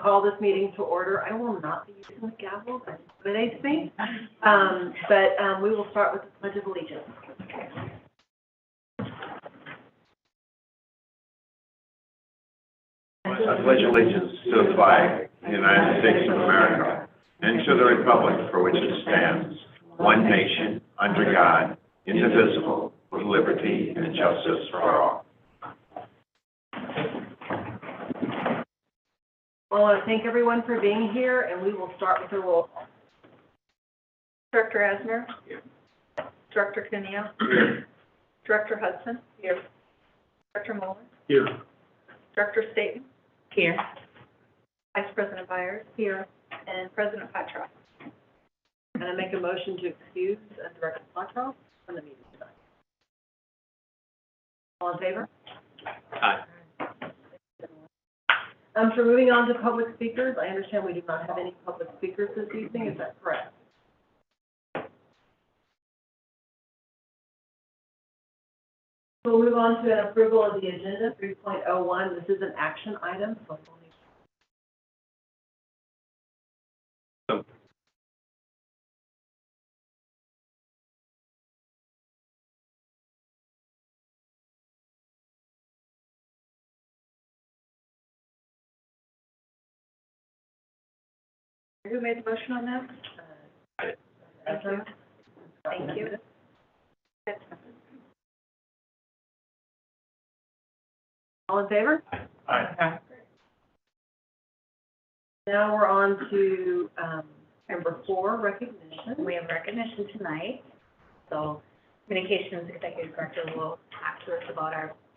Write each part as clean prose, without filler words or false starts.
Call this meeting to order. I will not be using the gavel, but today's me. But we will start with the Pledge of Allegiance. I pledge allegiance to the flag of the United States of America and to the republic for which it stands, one nation, under God, indivisible, with liberty and justice for all. Well, I want to thank everyone for being here, and we will start with the roll call. Director Asner? Here. Director Kinnear? Here. Director Hudson? Here. Director Muller? Here. Director Staten? Here. Vice President Byers? Here. And President Patrick? And I make a motion to excuse Director Patrick from the meeting tonight. All in favor? Aye. So moving on to public speakers, I understand we do not have any public speakers this evening, is that correct? We'll move on to an approval of the agenda, 3.01. This is an action item, so I will need. Who made the motion on that? Thank you. Thank you. All in favor? Aye. Now we're on to number 4, recognition. We have recognition tonight, so Communications Executive Director will talk to us about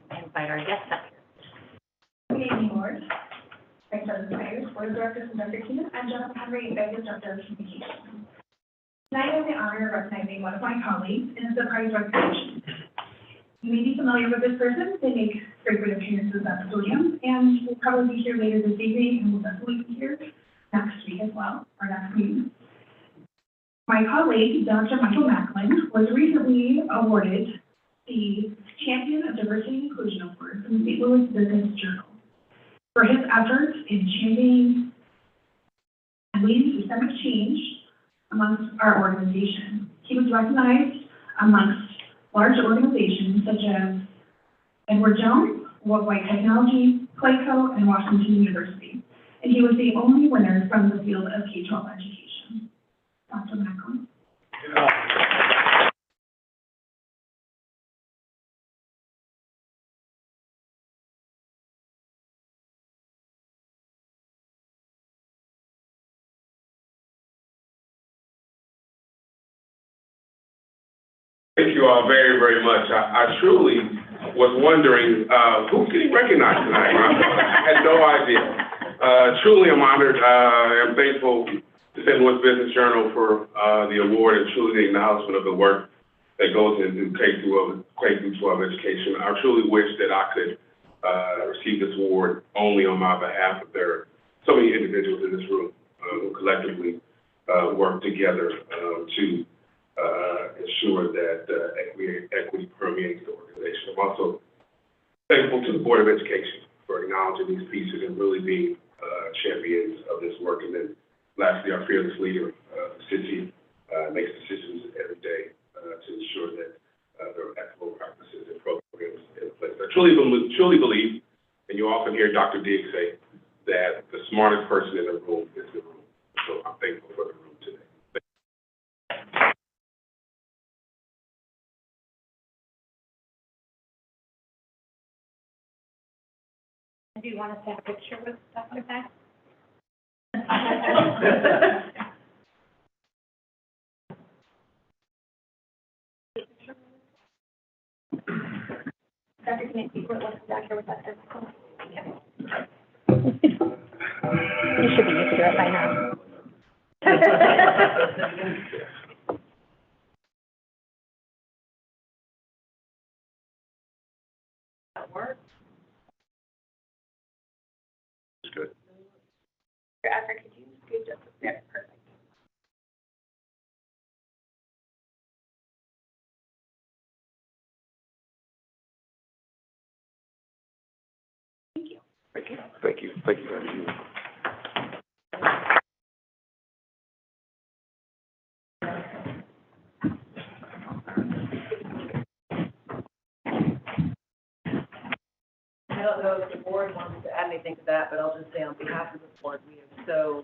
invite our guests up here. Good evening, Board. Vice President Byers, Board of Directors, and Dr. Keenan. I'm Jennifer Henry, Executive Director of Communications. Tonight I have the honor of recognizing one of my colleagues in a surprise recognition. You may be familiar with this person. They make frequent appearances at the podium, and will probably be here later this evening, and will definitely be here next week as well, or next week. My colleague, Dr. Michael Macklin, was recently awarded the Champion of Diversity and Inclusion Award from the St. Louis Business Journal for his efforts in championing and leading systemic change amongst our organization. He was recognized amongst large organizations such as Edward Jones, Worldwide Technology, Clayco, and Washington University. And he was the only winner from the field of K-12 education. Dr. Macklin. Thank you all very, very much. I truly was wondering, who's getting recognized tonight? I had no idea. Truly, I'm honored. I'm thankful to St. Louis Business Journal for the award and truly the acknowledgement of the work that goes into K-12 education. I truly wish that I could receive this award only on my behalf, but there are so many individuals in this room who collectively work together to ensure that equity permeates the organization. I'm also thankful to the Board of Education for acknowledging these pieces and really being champions of this work. And then lastly, our fearless leader, Sissy, makes decisions every day to ensure that there are ethical practices and programs in place. I truly believe, and you often hear Dr. Diggs say, that the smartest person in the room is the room. So I'm thankful for the room today. Do you want us to have a picture with Dr. Beck? Dr. Keenan, you let's back here with us. You should be used to it by now. That work? It's good. After, could you scoot just, yeah, perfect. Thank you. Thank you. Thank you. Thank you. I don't know if the board wants to add anything to that, but I'll just say on behalf of the board, we have so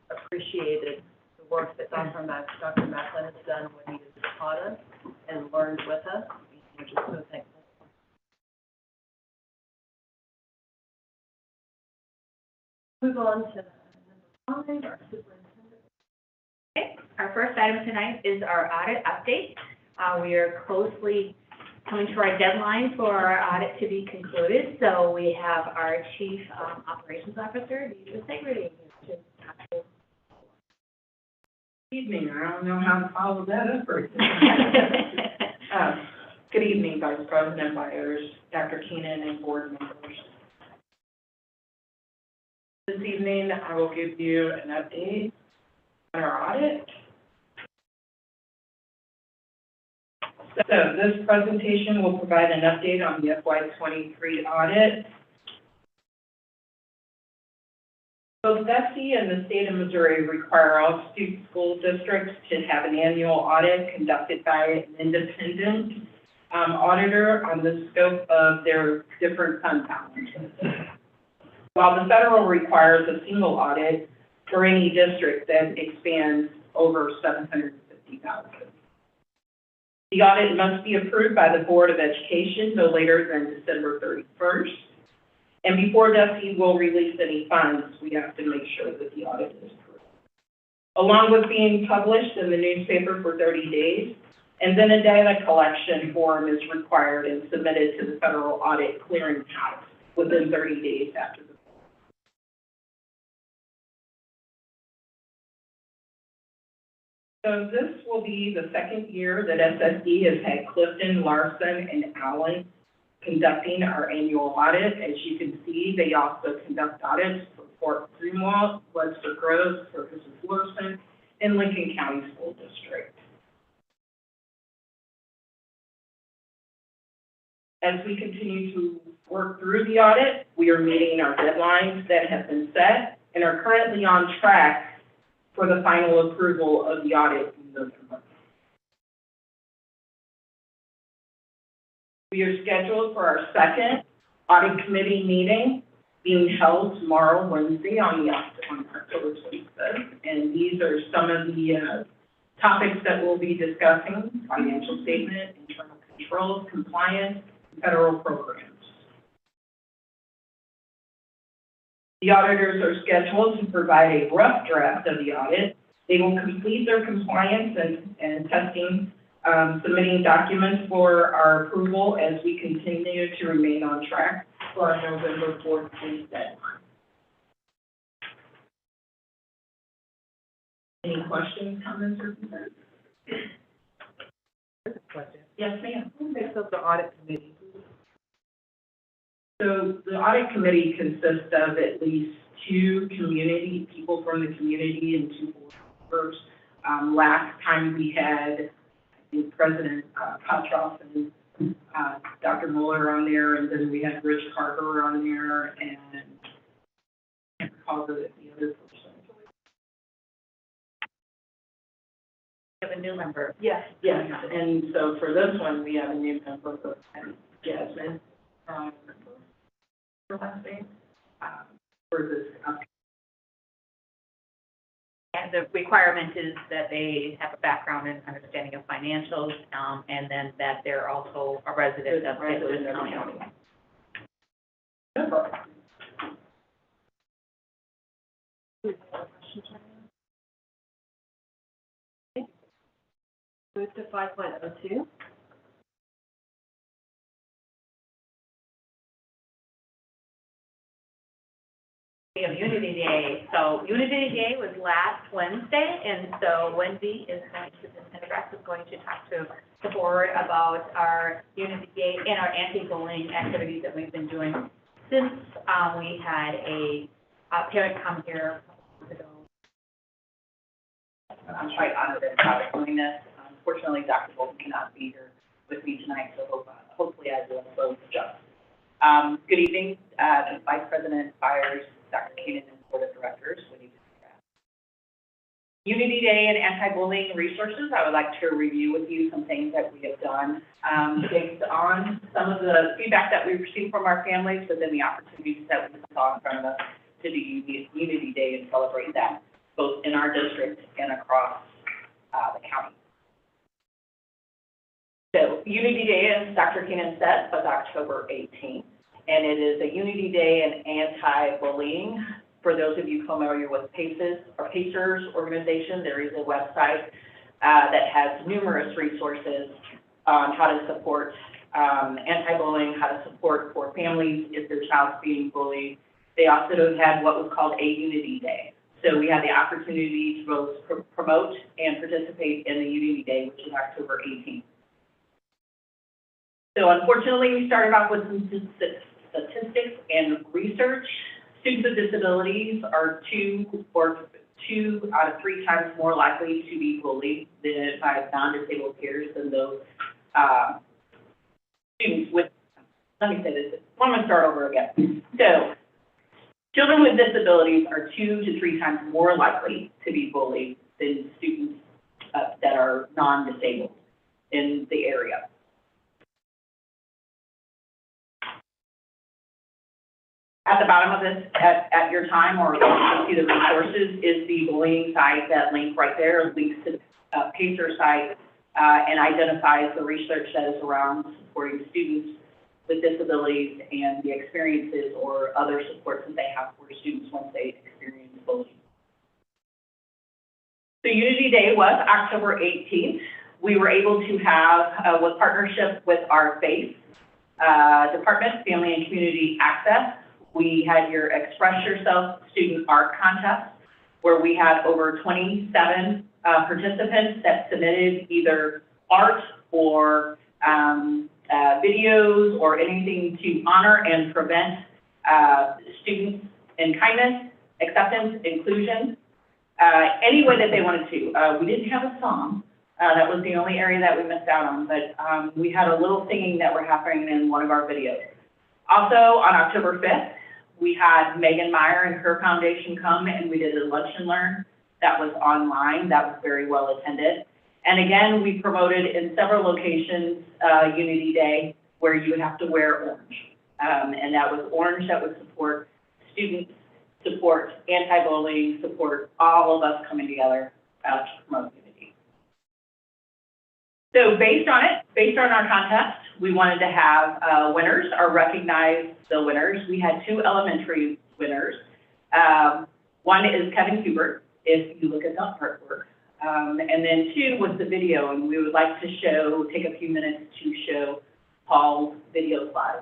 appreciated the work that Dr. Macklin has done when he has taught us and learned with us. We're just so thankful. Move on to number 5, our superintendent. Okay, our first item tonight is our audit update. We are closely coming to our deadline for our audit to be concluded, so we have our Chief Operations Officer, Deidre Segretti. Evening, I don't know how to follow that up or good evening, Vice President Byers, Dr. Keenan, and board members. This evening, I will give you an update on our audit. So this presentation will provide an update on the FY23 audit. Both DESE and the state of Missouri require all school districts to have an annual audit conducted by an independent auditor on the scope of their different fund balances. While the federal requires a single audit for any district that expands over $750,000. The audit must be approved by the Board of Education no later than December 31st. And before DESE will release any funds, we have to make sure that the audit is approved. Along with being published in the newspaper for 30 days, and then a data collection form is required and submitted to the Federal Audit Clearinghouse within 30 days after the. So this will be the second year that SSD has had Clifton, Larson, and Allen conducting our annual audit. As you can see, they also conduct audits for Fort Greenwald, Webster Groves, Ferguson Larson, and Lincoln County School District. As we continue to work through the audit, we are meeting our deadlines that have been set and are currently on track for the final approval of the audit in November. We are scheduled for our second audit committee meeting being held tomorrow, Wednesday, on October 25th. And these are some of the topics that we'll be discussing: financial statement, internal controls, compliance, and federal programs. The auditors are scheduled to provide a rough draft of the audit. They will complete their compliance and testing, submitting documents for our approval as we continue to remain on track for our November 14th deadline. Any questions, comments, or concerns? Yes, ma'am. Who makes up the audit committee? So the audit committee consists of at least 2 people from the community and 2 board members. Last time we had, I think, President Potroff and Dr. Mueller on there, and then we had Rich Carter on there, and I can't recall the other person. We have a new member. Yes. Yes, and so for this one, we have a new member, Jasmine, her last name, for this. And the requirement is that they have a background in understanding of financials, and then that they're also a resident of St. Louis County. No problem. Move to 5.02. We have Unity Day. So Unity Day was last Wednesday, and so Wendy is going to, is going to talk to the board about our Unity Day and our anti-bullying activities that we've been doing since we had a parent come here a couple months ago. I'm quite honored and proud of doing this. Unfortunately, Dr. Bolton cannot be here with me tonight, so hopefully I will close the job. Good evening, Vice President Byers, Dr. Keenan, and Board of Directors. Unity Day and anti-bullying resources, I would like to review with you some things that we have done, based on some of the feedback that we've received from our families, but then the opportunities that we saw in front of us to do Unity Day and celebrate that, both in our district and across, the county. So Unity Day, as Dr. Keenan said, was October 18th, and it is a Unity Day and anti-bullying. For those of you familiar with Pacers organization, there is a website that has numerous resources on how to support anti-bullying, how to support for families if their child's being bullied. They also had what was called a Unity Day. So we had the opportunity to both promote and participate in the Unity Day, which is October 18th. So unfortunately, we started off with some statistics and research. Students with disabilities are 2 out of 3 times more likely to be bullied by non-disabled peers than those students with, let me say this, I'm going to start over again. So children with disabilities are 2 to 3 times more likely to be bullied than students that are non-disabled in the area. At the bottom of this, at your time, or you can see the resources, is the bullying site. That link right there links to the Pacer site and identifies the research that is around supporting students with disabilities and the experiences or other supports that they have for students once they experience bullying. So Unity Day was October 18th. We were able to have, with partnership with our FACE Department, Family and Community Access, we had your Express Yourself Student Art Contest, where we had over 27 participants that submitted either art or videos or anything to honor and prevent students in kindness, acceptance, inclusion, any way that they wanted to. We didn't have a song. That was the only area that we missed out on, but we had a little singing that were happening in one of our videos. Also, on October 5th, we had Megan Meyer and her foundation come, and we did a lunch and learn that was online. That was very well attended. And again, we promoted in several locations Unity Day, where you would have to wear orange. And that was orange that would support students, support anti-bullying, support all of us coming together to promote unity. So based on our contest, we wanted to have winners or recognize the winners. We had 2 elementary winners. One is Kevin Hubert, if you look at the artwork. And then 2 was the video, and we would like to take a few minutes to show Paul's video slide.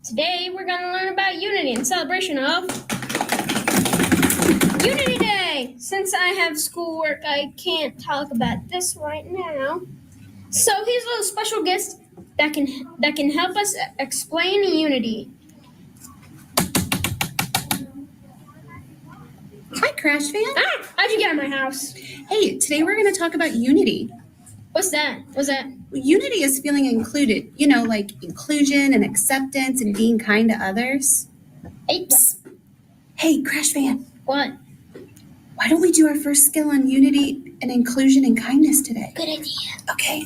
Today we're going to learn about Unity in celebration of Unity Day. Since I have schoolwork, I can't talk about this right now. So here's a little special guest that can help us explain Unity. Hi, Crash fan? Ah, how'd you get in my house? Hey, today we're going to talk about unity. What's that? What's that? Unity is feeling included, you know, like inclusion and acceptance and being kind to others. Apes. Hey, Crash fan, What? why don't we do our first skill on unity and inclusion and kindness today? Good idea. Okay.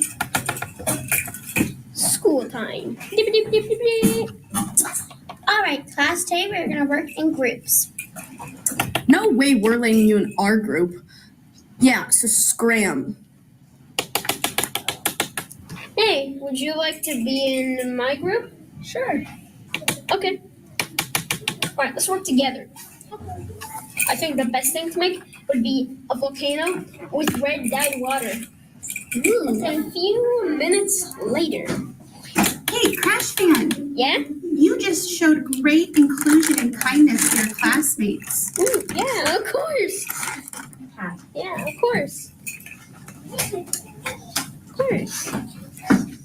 School time. Dip, dip, dip, dip, dip. All right, class, today we're gonna work in groups. No way we're letting you in our group. Yeah, so scram. Hey, would you like to be in my group? Sure. Okay. All right, let's work together. I think the best thing to make would be a volcano with red dyed water. A few minutes later. Hey, Crash fan, Yeah? you just showed great inclusion and kindness to your classmates. Ooh, yeah, of course. Yeah, of course. Of course.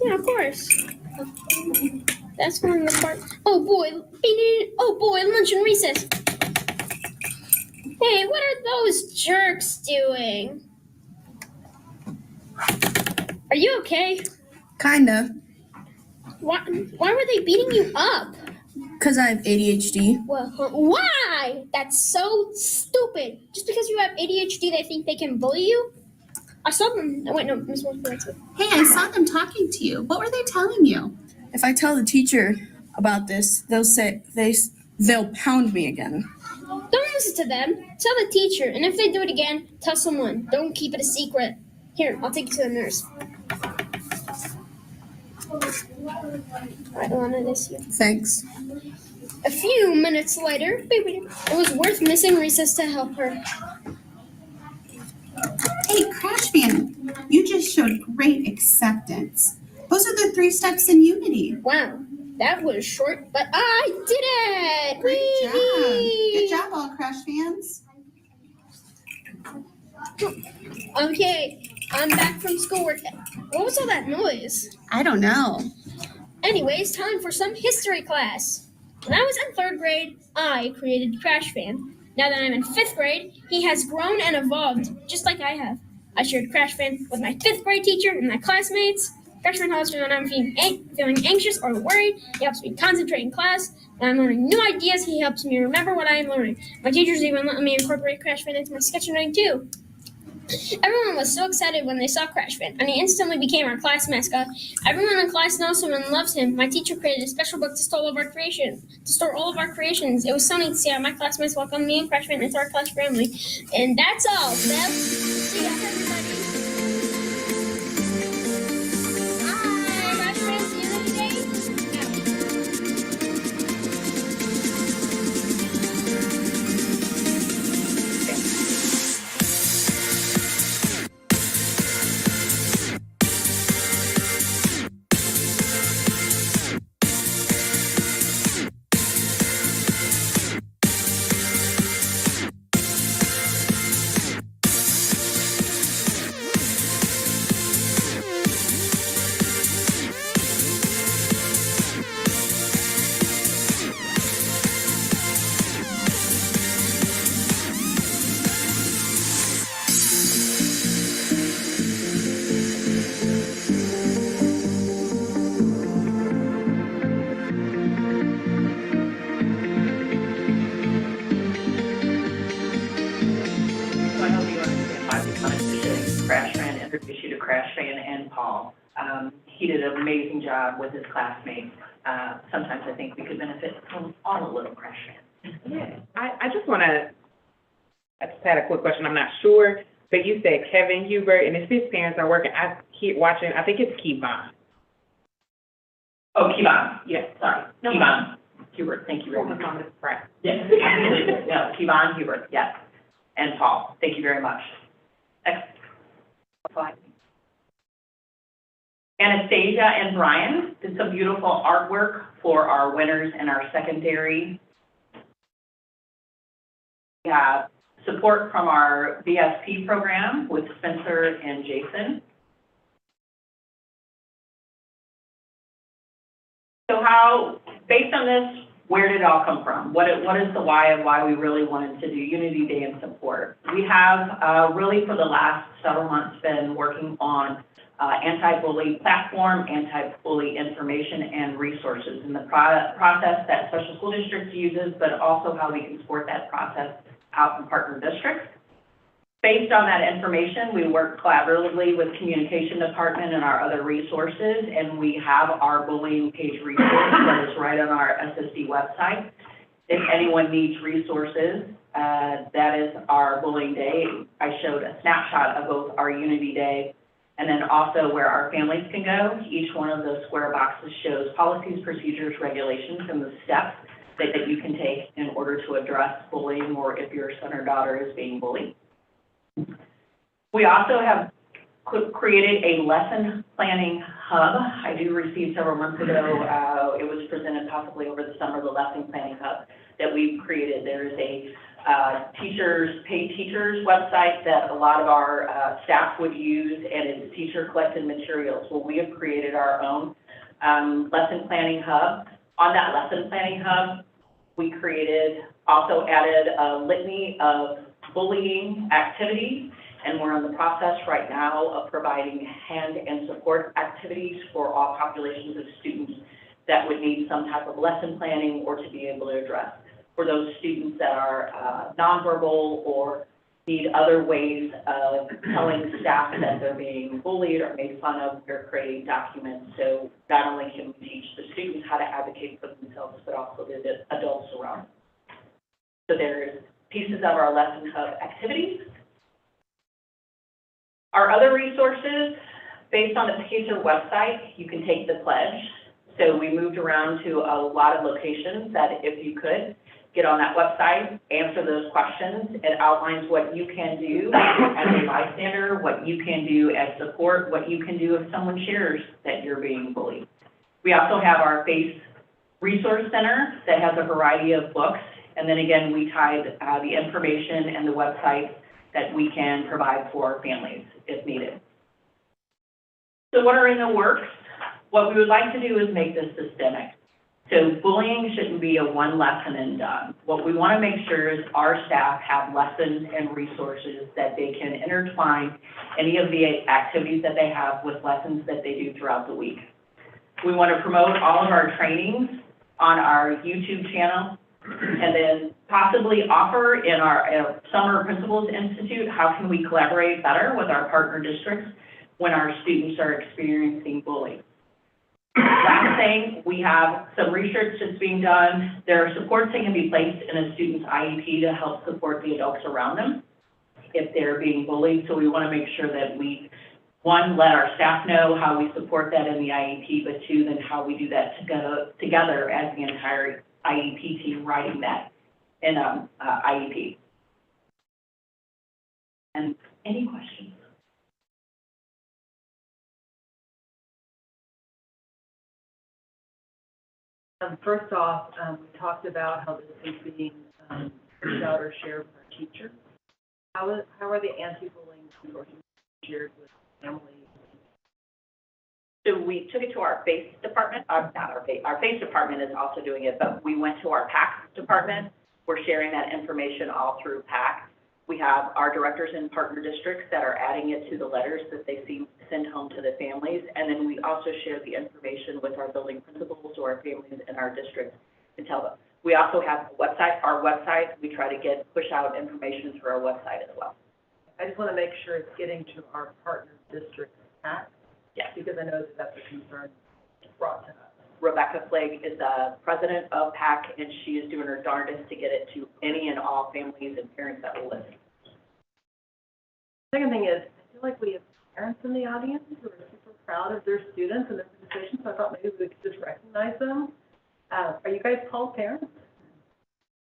Yeah, of course. That's one of the part. Oh boy, lunch and recess. Hey, what are those jerks doing? Are you okay? Kinda, Why were they beating you up? 'cause I have ADHD. Well, why? That's so stupid. Just because you have ADHD, they think they can bully you? I saw them. Wait, no, Miss Wolfowitz. Hey, I saw them talking to you. What were they telling you? If I tell the teacher about this, they'll pound me again. Don't listen to them. Tell the teacher, and if they do it again, tell someone. Don't keep it a secret. Here, I'll take you to the nurse. I wanted this here. Thanks. A few minutes later, it was worth missing recess to help her. Hey, Crash fan, you just showed great acceptance. Those are the 3 steps in unity. Wow, that was short, but I did it! Great job. Whee! Good job, all Crash fans. Okay, I'm back from schoolwork. What was all that noise? I don't know. Anyways, time for some history class. When I was in 3rd grade, I created Crash Fan. Now that I'm in 5th grade, he has grown and evolved, just like I have. I shared Crash Fan with my 5th grade teacher and my classmates. Crash Fan helps me when I'm feeling anxious or worried. He helps me concentrate in class. When I'm learning new ideas, he helps me remember what I am learning. My teachers even let me incorporate Crash Fan into my sketching writing too. Everyone was so excited when they saw Crash Fan, and he instantly became our class mascot. Everyone in class knows him and loves him. My teacher created a special book to store all of our creations. It was so neat to see how my classmates welcomed me and Crash Fan into our class family. And that's all, Steph. See you, everybody. Bye, Crash Fan. See you next day. So I hope you understand why we wanted to share Crash Fan, introduce you to Crash Fan and Paul. He did an amazing job with his classmates. Sometimes I think we could benefit from all a little Crash Fan. Yeah, I just want to, I just had a quick question. I'm not sure, but you said Kevin Hubert and his parents are working. I keep watching, I think it's Kevon. Oh, Kevon. Yes. Sorry, No. Kevon Hubert, thank you very much. Right. Yes, yeah, Kevon Hubert, yes, and Paul, thank you very much. Next slide. Anastasia and Brian did some beautiful artwork for our winners in our secondary. We have support from our VSP program with Spencer and Jason. So how, based on this, where did it all come from? What is the why of why we really wanted to do Unity Day in support? We have really for the last several months been working on anti-bully platform, anti-bully information and resources, and the process that special school districts uses, but also how we can support that process out in partner districts. Based on that information, we work collaboratively with communication department and our other resources, and we have our bullying page resource that is right on our SSD website. If anyone needs resources, that is our bullying day. I showed a snapshot of both our Unity Day and then also where our families can go. Each one of those square boxes shows policies, procedures, regulations, and the steps that you can take in order to address bullying or if your son or daughter is being bullied. We also have created a lesson planning hub. I do receive several months ago, it was presented possibly over the summer, the lesson planning hub that we've created. There's a paid teachers website that a lot of our staff would use, and it's teacher collected materials. Well, we have created our own lesson planning hub. On that lesson planning hub, we also added a litany of bullying activities, and we're in the process right now of providing hand and support activities for all populations of students that would need some type of lesson planning or to be able to address. For those students that are nonverbal or need other ways of telling staff that they're being bullied or made fun of, we're creating documents. So not only can we teach the students how to advocate for themselves, but also the adults around them. So there's pieces of our lesson hub activities. Our other resources, based on the PACER website, you can take the pledge. So we moved around to a lot of locations that if you could, get on that website, answer those questions. It outlines what you can do as a bystander, what you can do as support, what you can do if someone shares that you're being bullied. We also have our FACE Resource Center that has a variety of books. And then again, we tied the information and the websites that we can provide for families if needed. So what are in the works? What we would like to do is make this systemic. So bullying shouldn't be a one lesson and done. What we want to make sure is our staff have lessons and resources that they can intertwine any of the activities that they have with lessons that they do throughout the week. We want to promote all of our trainings on our YouTube channel, and then possibly offer in our Summer Principals Institute, how can we collaborate better with our partner districts when our students are experiencing bullying. Last thing, we have some research that's being done. There are supports that can be placed in a student's IEP to help support the adults around them if they're being bullied. So we want to make sure that we, one, let our staff know how we support that in the IEP, but two, then how we do that together as the entire IEP team writing that in IEP. And any questions? First off, we talked about how this is being pushed out or shared with our teachers. How are the anti-bullying resources shared with families? So we took it to our FACE department, not our FACE department is also doing it, but we went to our PAC department. We're sharing that information all through PAC. We have our directors in partner districts that are adding it to the letters that they send home to the families. And then we also share the information with our building principals or our families in our districts to tell them. We also have our website. We try to push out information through our website as well. I just want to make sure it's getting to our partner districts PAC. Yes. Because I know that that's a concern brought to us. Rebecca Flake is the president of PAC, and she is doing her darndest to get it to any and all families and parents that will listen. Second thing is, I feel like we have parents in the audience who are super proud of their students and their participation, so I thought maybe we could just recognize them. Are you guys Paul's parents?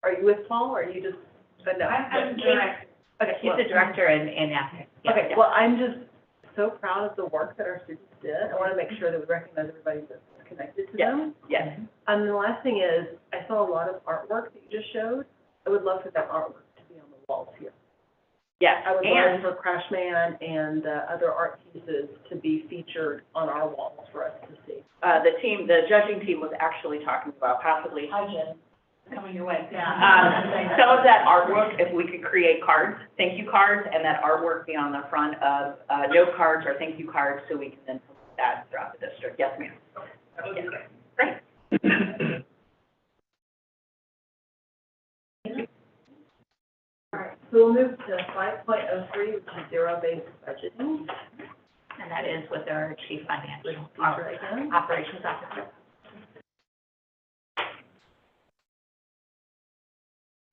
Are you with Paul, or are you just, no? I'm the director. Okay, She's the director in ethics. Yeah. Okay, well, I'm just so proud of the work that our students did. I want to make sure that we recognize everybody that's connected to them. Yes. And the last thing is, I saw a lot of artwork that you just showed. I would love for that artwork to be on the walls here. Yes. I would love for Crashman and other art pieces to be featured on our walls for us to see. the judging team was actually talking about possibly, hi Jen, coming your way. Yeah. Some of that artwork, if we could create cards, thank you cards, and that artwork be on the front of, note cards or thank you cards, so we can then promote that throughout the district. Yes, ma'am. That would be great. Great. All right, so we'll move to 5.03, which is zero-based budgeting. And that is with our chief financial, Teacher again. operations officer.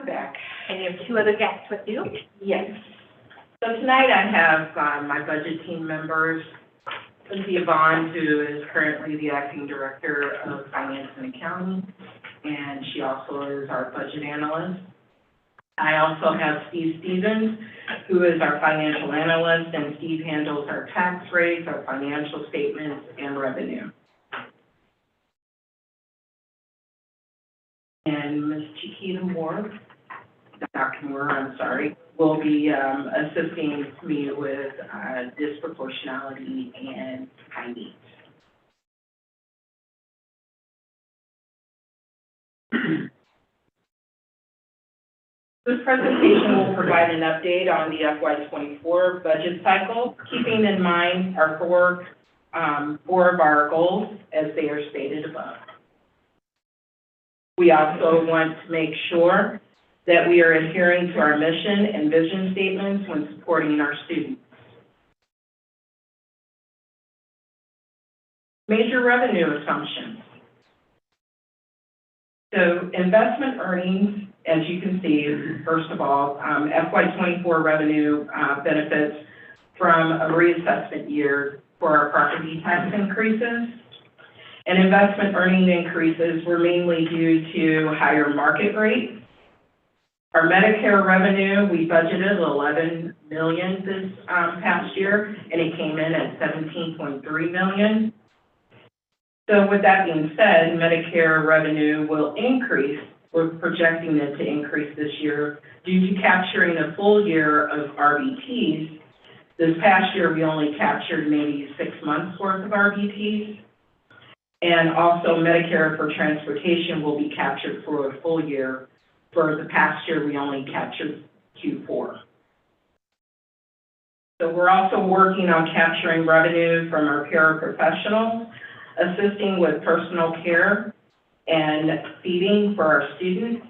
Back. And you have two other guests with you. Yes. So tonight I have my budget team members, Cynthia Vaughn, who is currently the acting director of finance and accounting, and she also is our budget analyst. I also have Steve Stevens, who is our financial analyst, and Steve handles our tax rates, our financial statements, and revenue. And Ms. Chiquita Moore, Dr. Moore, I'm sorry, will be assisting me with disproportionality and high needs. This presentation will provide an update on the FY24 budget cycle, keeping in mind our four of our goals as they are stated above. We also want to make sure that we are adhering to our mission and vision statements when supporting our students. Major revenue assumptions. So investment earnings, as you can see, first of all, FY24 revenue benefits from a reassessment year for our property tax increases. And investment earning increases were mainly due to higher market rates. Our Medicare revenue, we budgeted $11 million this past year, and it came in at $17.3 million. So with that being said, Medicare revenue will increase. We're projecting it to increase this year due to capturing a full year of RBTs. This past year, we only captured maybe 6 months worth of RBTs. And also Medicare for transportation will be captured for a full year. For the past year, we only captured Q4. So we're also working on capturing revenue from our paraprofessionals, assisting with personal care and feeding for our students.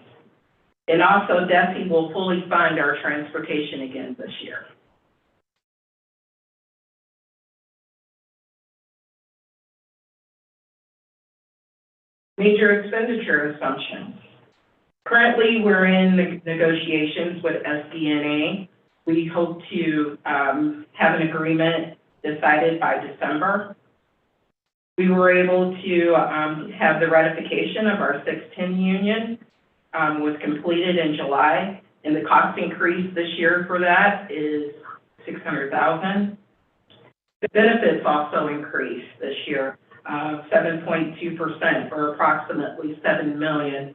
And also DESE will fully fund our transportation again this year. Major expenditure assumptions. Currently, we're in negotiations with SDNA. We hope to have an agreement decided by December. We were able to have the ratification of our 610 union was completed in July, and the cost increase this year for that is $600,000. The benefits also increased this year, 7.2% or approximately $7 million.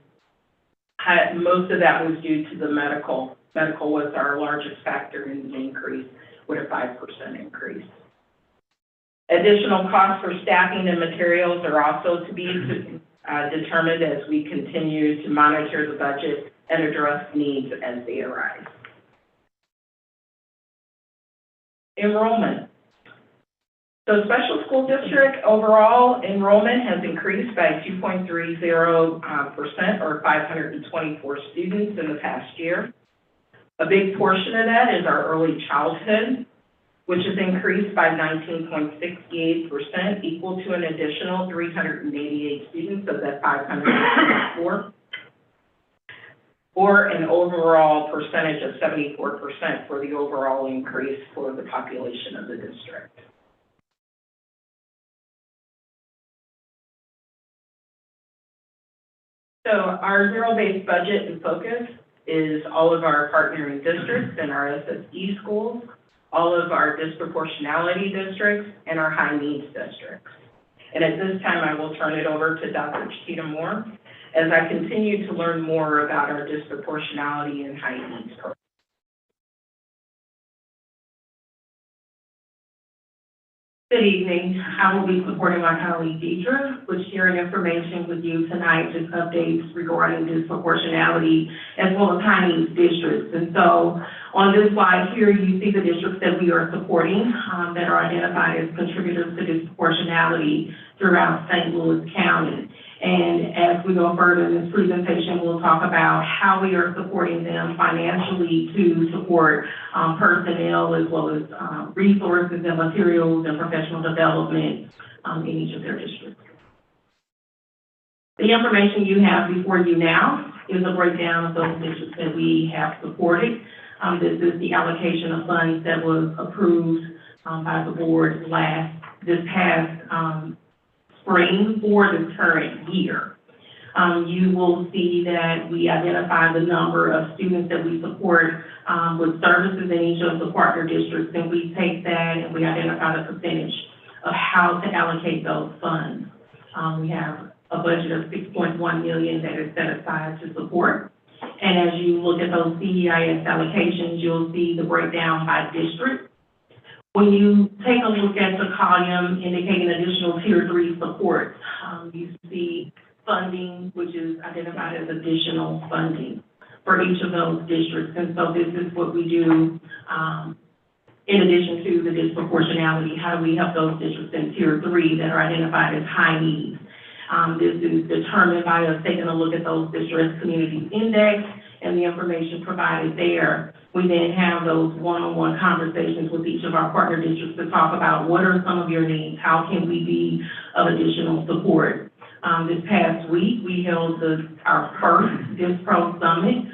Most of that was due to the medical. Medical was our largest factor in the increase, with a 5% increase. Additional costs for staffing and materials are also to be determined as we continue to monitor the budget and address needs as they arise. Enrollment. So special school district overall enrollment has increased by 2.30% or 524 students in the past year. A big portion of that is our early childhood, which has increased by 19.68%, equal to an additional 388 students of that 524, or an overall percentage of 74% for the overall increase for the population of the district. So our zero-based budget and focus is all of our partnering districts and our SSD schools, all of our disproportionality districts, and our high needs districts. And at this time, I will turn it over to Dr. Chiquita Moore as I continue to learn more about our disproportionality and high needs programs. So Good evening. I will be supporting my colleague Deidre with sharing information with you tonight, just updates regarding disproportionality as well as high needs districts. And so on this slide here, you see the districts that we are supporting that are identified as contributors to disproportionality throughout St. Louis County. And as we go further in this presentation, we'll talk about how we are supporting them financially to support personnel as well as resources and materials and professional development in each of their districts. The information you have before you now is a breakdown of those districts that we have supported. This is the allocation of funds that was approved by the board this past spring for the current year. You will see that we identify the number of students that we support with services in each of the partner districts, and we take that and we identify the percentage of how to allocate those funds. We have a budget of $6.1 million that is set aside to support. And as you look at those CEIS allocations, you'll see the breakdown by district. When you take a look at the column indicating additional Tier 3 support, you see funding, which is identified as additional funding for each of those districts. And so this is what we do in addition to the disproportionality. How do we help those districts in Tier 3 that are identified as high needs? This is determined by us taking a look at those districts' community index and the information provided there. We then have those one-on-one conversations with each of our partner districts to talk about what are some of your needs, how can we be of additional support. This past week, we held our first DISPRO Summit,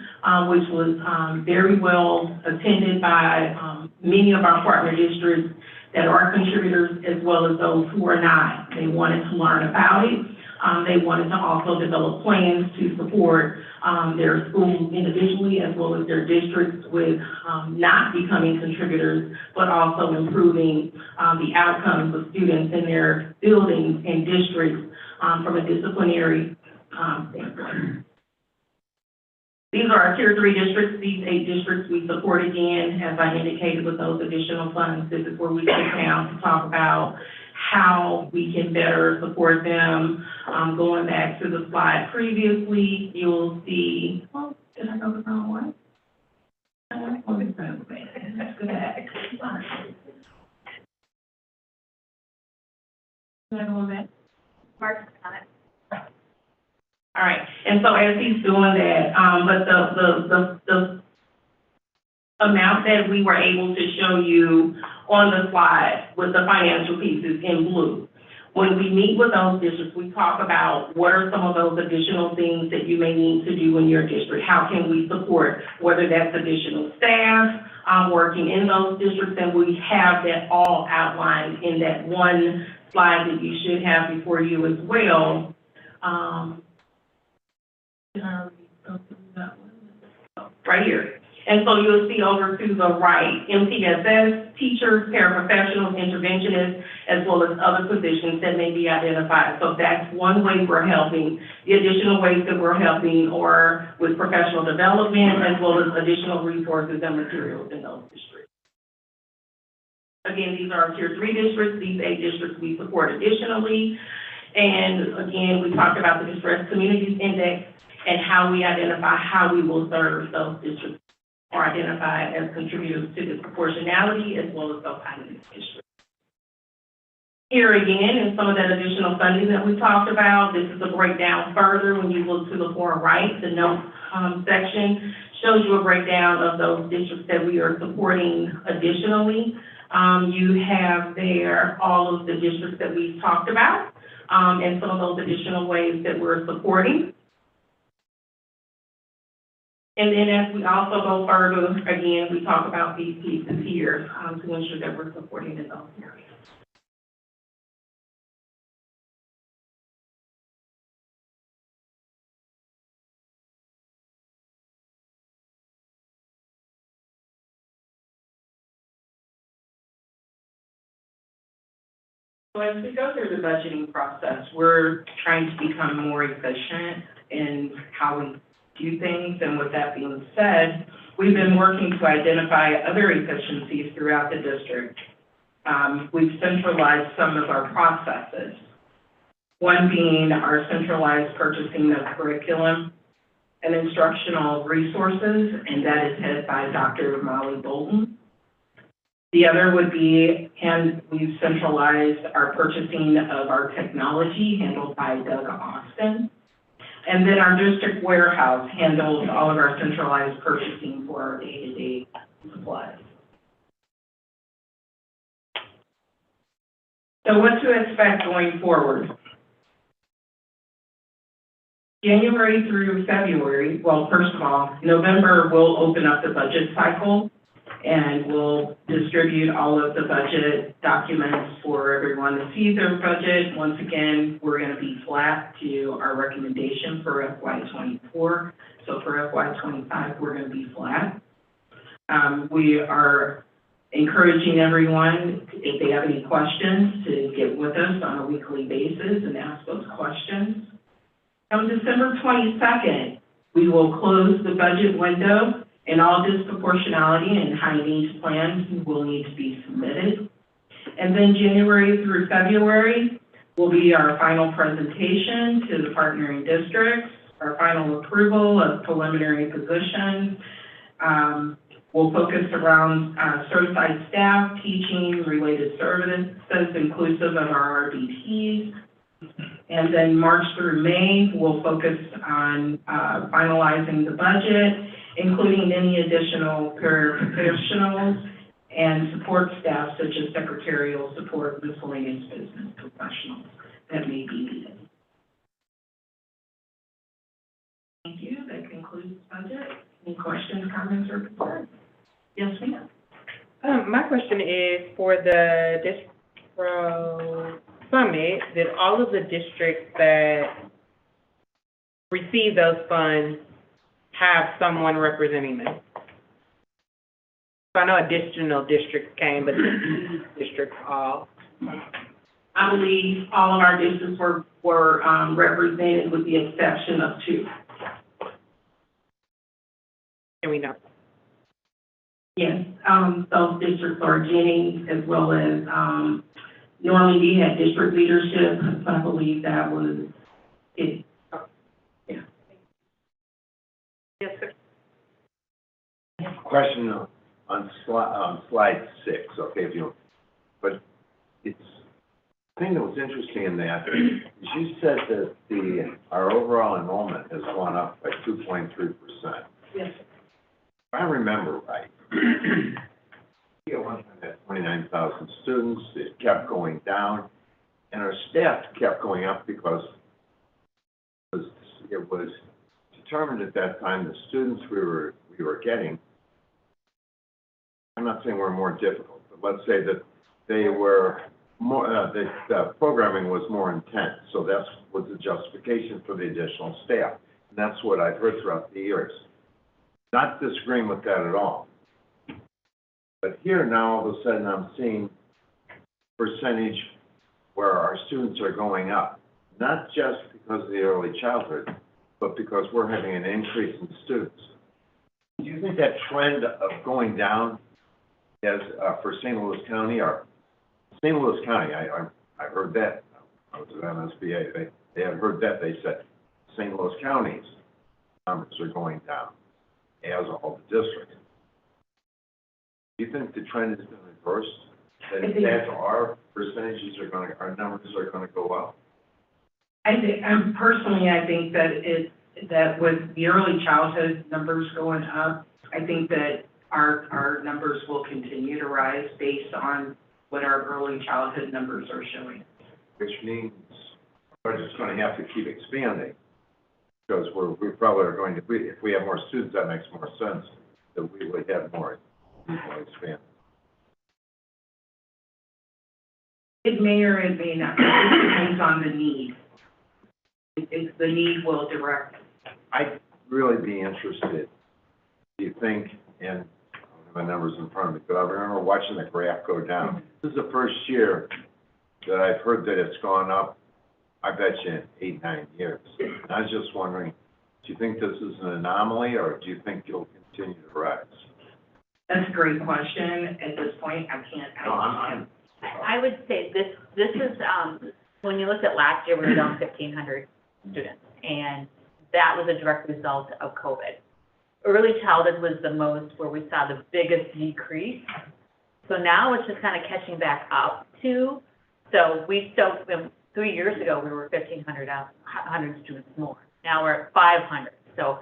which was very well attended by many of our partner districts that are contributors as well as those who are not. They wanted to learn about it. They wanted to also develop plans to support their schools individually as well as their districts with not becoming contributors, but also improving the outcomes of students in their buildings and districts from a disciplinary standpoint. These are our Tier 3 districts. These 8 districts we support again, as I indicated, with those additional funds. This is where we sit down to talk about how we can better support them. Going back to the slide previously, you'll see, oh, did I go the wrong way? Let's go back. Did I go back? Mark's on it. All right, and so as he's doing that, but the amount that we were able to show you on the slide with the financial pieces in blue. When we meet with those districts, we talk about what are some of those additional things that you may need to do in your district. How can we support, whether that's additional staff working in those districts, and we have that all outlined in that one slide that you should have before you as well. Right here. And so you'll see over to the right, MTSS, teachers, paraprofessionals, interventionists, as well as other positions that may be identified. So that's one way we're helping. The additional ways that we're helping are with professional development, as well as additional resources and materials in those districts. Again, these are our Tier 3 districts. These 8 districts we support additionally. And again, we talked about the Distressed Communities Index and how we identify how we will serve those districts or identified as contributors to disproportionality as well as those high needs districts. Here again is some of that additional funding that we talked about. This is a breakdown further. When you look to the far right, the notes section shows you a breakdown of those districts that we are supporting additionally. You have there all of the districts that we've talked about and some of those additional ways that we're supporting. And then as we also go further, again, we talk about these pieces here to ensure that we're supporting in those areas. So as we go through the budgeting process, we're trying to become more efficient in how we do things. And with that being said, we've been working to identify other efficiencies throughout the district. we've centralized some of our processes. One being our centralized purchasing of curriculum and instructional resources, and that is headed by Dr. Molly Bolton. The other would be, and we've centralized our purchasing of our technology, handled by Doug Austin. And then our district warehouse handles all of our centralized purchasing for our day-to-day supplies. So what to expect going forward? January through February, well, first of all, November will open up the budget cycle, and we'll distribute all of the budget documents for everyone to see their budget. Once again, we're going to be flat to our recommendation for FY24. So for FY25, we're going to be flat. We are encouraging everyone, if they have any questions, to get with us on a weekly basis and ask those questions. On December 22nd, we will close the budget window, and all disproportionality and high needs plans will need to be submitted. And then January through February will be our final presentation to the partnering districts, our final approval of preliminary positions. We'll focus around certified staff, teaching, related services, inclusive of our RBTs. And then March through May, we'll focus on finalizing the budget, including any additional paraprofessionals and support staff such as secretarial support, miscellaneous business professionals that may be needed. Thank you. That concludes the budget. Any questions, comments, or concerns? Yes, ma'am. My question is for the Distro Summit, did all of the districts that receive those funds have someone representing them? So I know additional districts came, but these districts all. I believe all of our districts were represented with the exception of 2. Can we know? Yes, those districts are Jennings as well as, Normandy had district leadership, so I believe that was it. Yeah. Yes, sir. Question on slide 6, okay, but it's, the thing that was interesting in that is you said that our overall enrollment has gone up by 2.3%. Yes. If I remember right, we at one time had 29,000 students, it kept going down, and our staff kept going up because it was determined at that time the students we were getting, I'm not saying were more difficult, but let's say that they were more, the programming was more intense, so that's was the justification for the additional staff. And that's what I've heard throughout the years. Not disagreeing with that at all. But here now, all of a sudden, I'm seeing percentage where our students are going up, not just because of the early childhood, but because we're having an increase in students. Do you think that trend of going down as for St. Louis County, or St. Louis County, I heard that, I was at MSBA, they had heard that, they said St. Louis County's numbers are going down, as all the districts. Do you think the trend has been reversed? That in fact our percentages are going to, our numbers are going to go up? I think, personally, I think that with the early childhood numbers going up, I think that our numbers will continue to rise based on what our early childhood numbers are showing. Which means we're just going to have to keep expanding, because we probably are going to, if we have more students, that makes more sense, that we would have more people expand. It may or it may not, it depends on the need. It's the need will direct. I'd really be interested, do you think, and I don't have my numbers in front of me, but I remember watching the graph go down. This is the first year that I've heard that it's gone up, I bet you, in 8-9 years. And I was just wondering, do you think this is an anomaly, or do you think it'll continue to rise? That's a great question. At this point, I can't. No, I'm I would say this is, when you looked at last year, we were down 1,500 students, and that was a direct result of COVID. Early childhood was the most where we saw the biggest decrease. So now it's just kind of catching back up to, so we still, 3 years ago, we were 1,500 students more. Now we're at 500, so,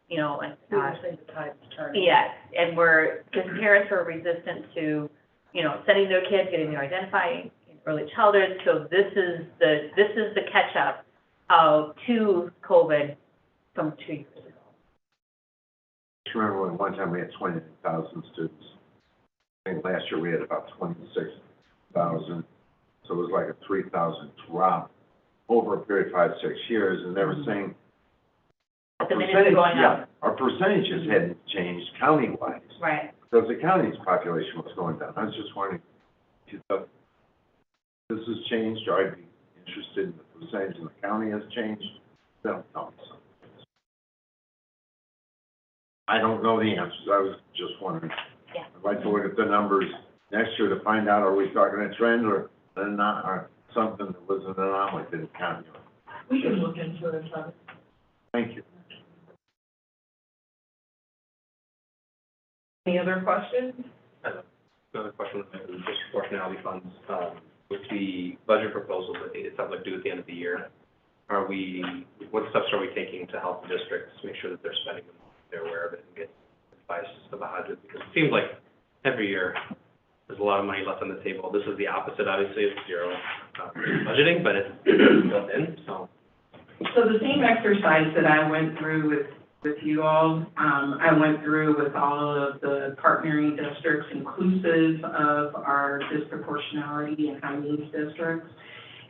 you know, and, Usually the tide's turning. yes, and because parents are resistant to, you know, sending their kids, getting their identifying in early childhood, so this is the catch-up to COVID from 2 years ago. I remember when one time we had 20,000 students. I think last year we had about 26,000. So it was like a 3,000 drop over a period of 5, 6 years. And they were saying The minutes are going up. our percentages hadn't changed county-wise Right. because the county's population was going down. I was just wondering if you thought this has changed, or I'd be interested in the percentage in the county has changed. No, no. I don't know the answers. I was just wondering. Yeah. I'd like to look at the numbers next year to find out, are we talking a trend or not, or something that was an anomaly that didn't count? We can look into it, so. Thank you. Any other questions? Another question on disproportionality funds. With the budget proposal, it sounds like due at the end of the year, what steps are we taking to help the districts make sure that they're spending them, they're aware of it, and get advice about it? Because it seems like every year there's a lot of money left on the table. This is the opposite, obviously, of zero budgeting, but it's built in, so. So the same exercise that I went through with you all, I went through with all of the partnering districts inclusive of our disproportionality and high needs districts,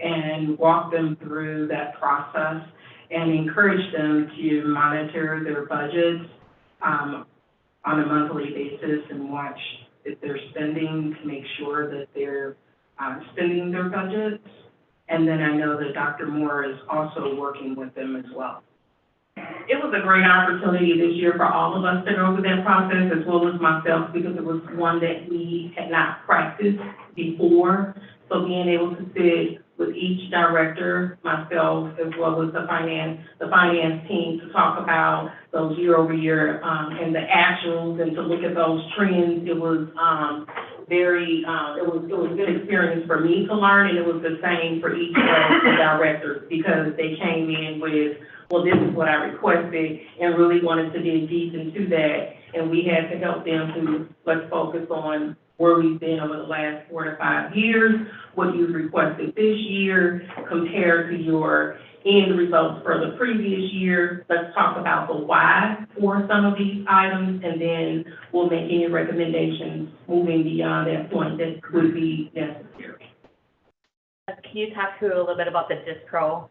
and walked them through that process and encouraged them to monitor their budgets on a monthly basis and watch if they're spending to make sure that they're spending their budgets. And then I know that Dr. Moore is also working with them as well. It was a great opportunity this year for all of us to go through that process, as well as myself, because it was one that we had not practiced before. So being able to sit with each director, myself, as well as the finance team, to talk about those year over year, and the actuals, and to look at those trends, it was, it was a good experience for me to learn, and it was the same for each of the directors, because they came in with, well, this is what I requested, and really wanted to dig deep into that, and we had to help them to, let's focus on where we've been over the last 4 to 5 years, what you've requested this year compared to your end results for the previous year. Let's talk about the why for some of these items, and then we'll make any recommendations moving beyond that point that would be necessary. Can you talk through a little bit about the DISPRO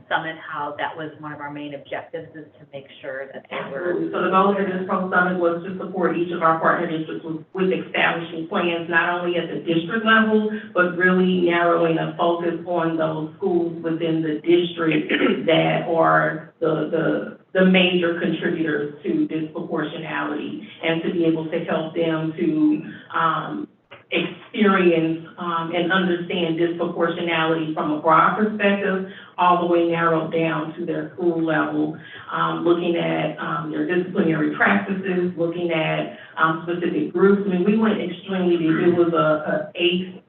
summit, how that was one of our main objectives, is to make sure that they were. So the goal of the DISPRO summit was to support each of our partner districts with establishing plans, not only at the district level, but really narrowing a focus on those schools within the district that are the major contributors to disproportionality, and to be able to help them to experience and understand disproportionality from a broad perspective, all the way narrowed down to their school level, looking at their disciplinary practices, looking at specific groups. I mean, we went extremely deep. It was eight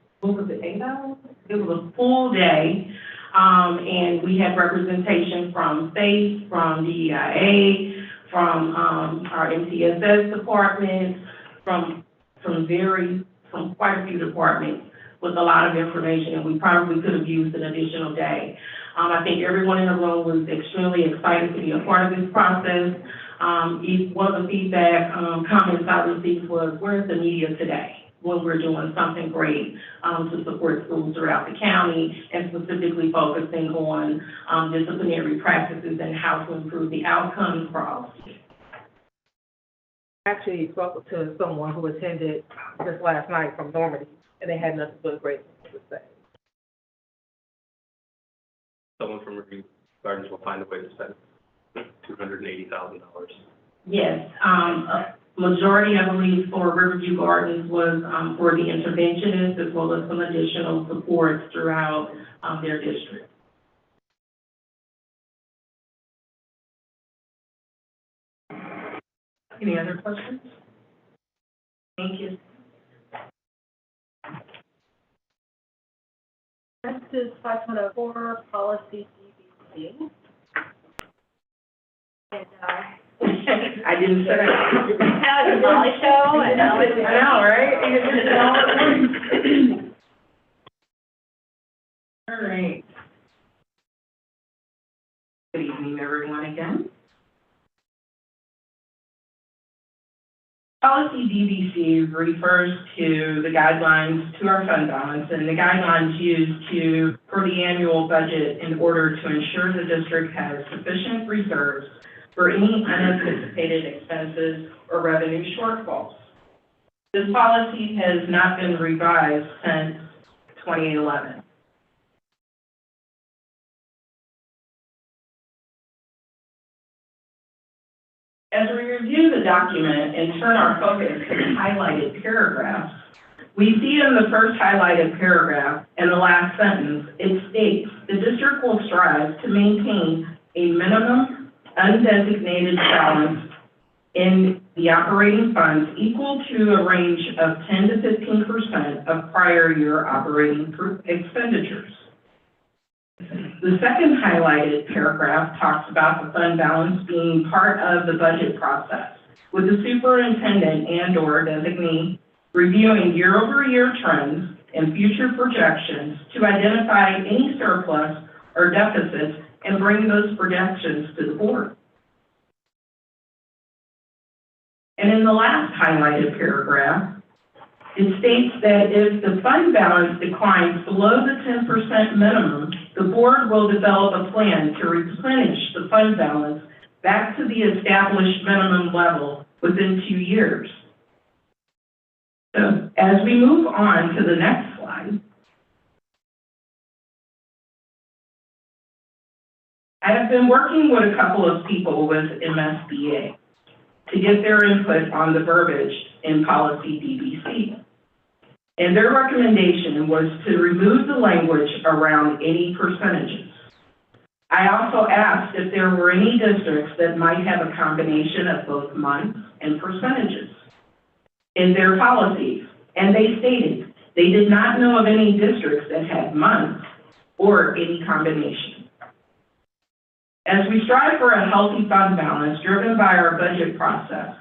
hours? It was a full day, and we had representation from SAFE, from DEIA, from our MTSS department, from quite a few departments, with a lot of information, and we probably could have used an additional day. I think everyone in the room was extremely excited to be a part of this process. One of the feedback comments I received was, where's the media today when we're doing something great to support schools throughout the county, and specifically focusing on disciplinary practices and how to improve the outcomes for all students? Actually spoke to someone who attended this last night from Normandy, and they had nothing but great things to say. Someone from Review Gardens will find a way to spend $280,000. Yes, Majority, I believe, for Riverview Gardens was, for the interventionist as well as some additional supports throughout, their district. Any other questions? Thank you. Next is 5.04, policy DBC. And, I didn't say that. that was a Molly show, and that was. I know, right? All right. Good evening, everyone, again. Policy DBC refers to the guidelines to our fund balance and the guidelines used for the annual budget in order to ensure the district has sufficient reserves for any unanticipated expenses or revenue shortfalls. This policy has not been revised since 2011. As we review the document and turn our focus to the highlighted paragraphs, we see in the first highlighted paragraph and the last sentence, it states the district will strive to maintain a minimum undesignated balance in the operating funds equal to a range of 10 to 15% of prior year operating expenditures. The second highlighted paragraph talks about the fund balance being part of the budget process, with the superintendent and/or designee reviewing year-over-year trends and future projections to identify any surplus or deficits and bring those projections to the board. And in the last highlighted paragraph, it states that if the fund balance declines below the 10% minimum, the board will develop a plan to replenish the fund balance back to the established minimum level within 2 years. So as we move on to the next slide, I have been working with a couple of people with MSBA to get their input on the verbiage in policy DBC. And their recommendation was to remove the language around any percentages. I also asked if there were any districts that might have a combination of both months and percentages in their policies, and they stated they did not know of any districts that had months or any combination. As we strive for a healthy fund balance driven by our budget process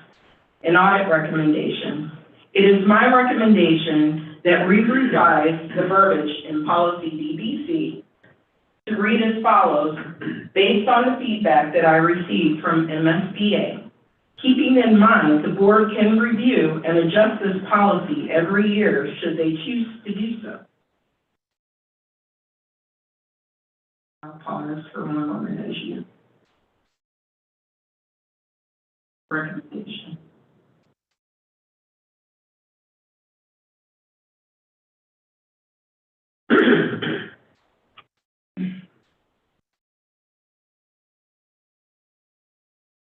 and audit recommendations, it is my recommendation that we revise the verbiage in policy DBC to read as follows, based on the feedback that I received from MSBA. Keeping in mind the board can review and adjust this policy every year should they choose to do so. I'll pause for one moment as you recommendation.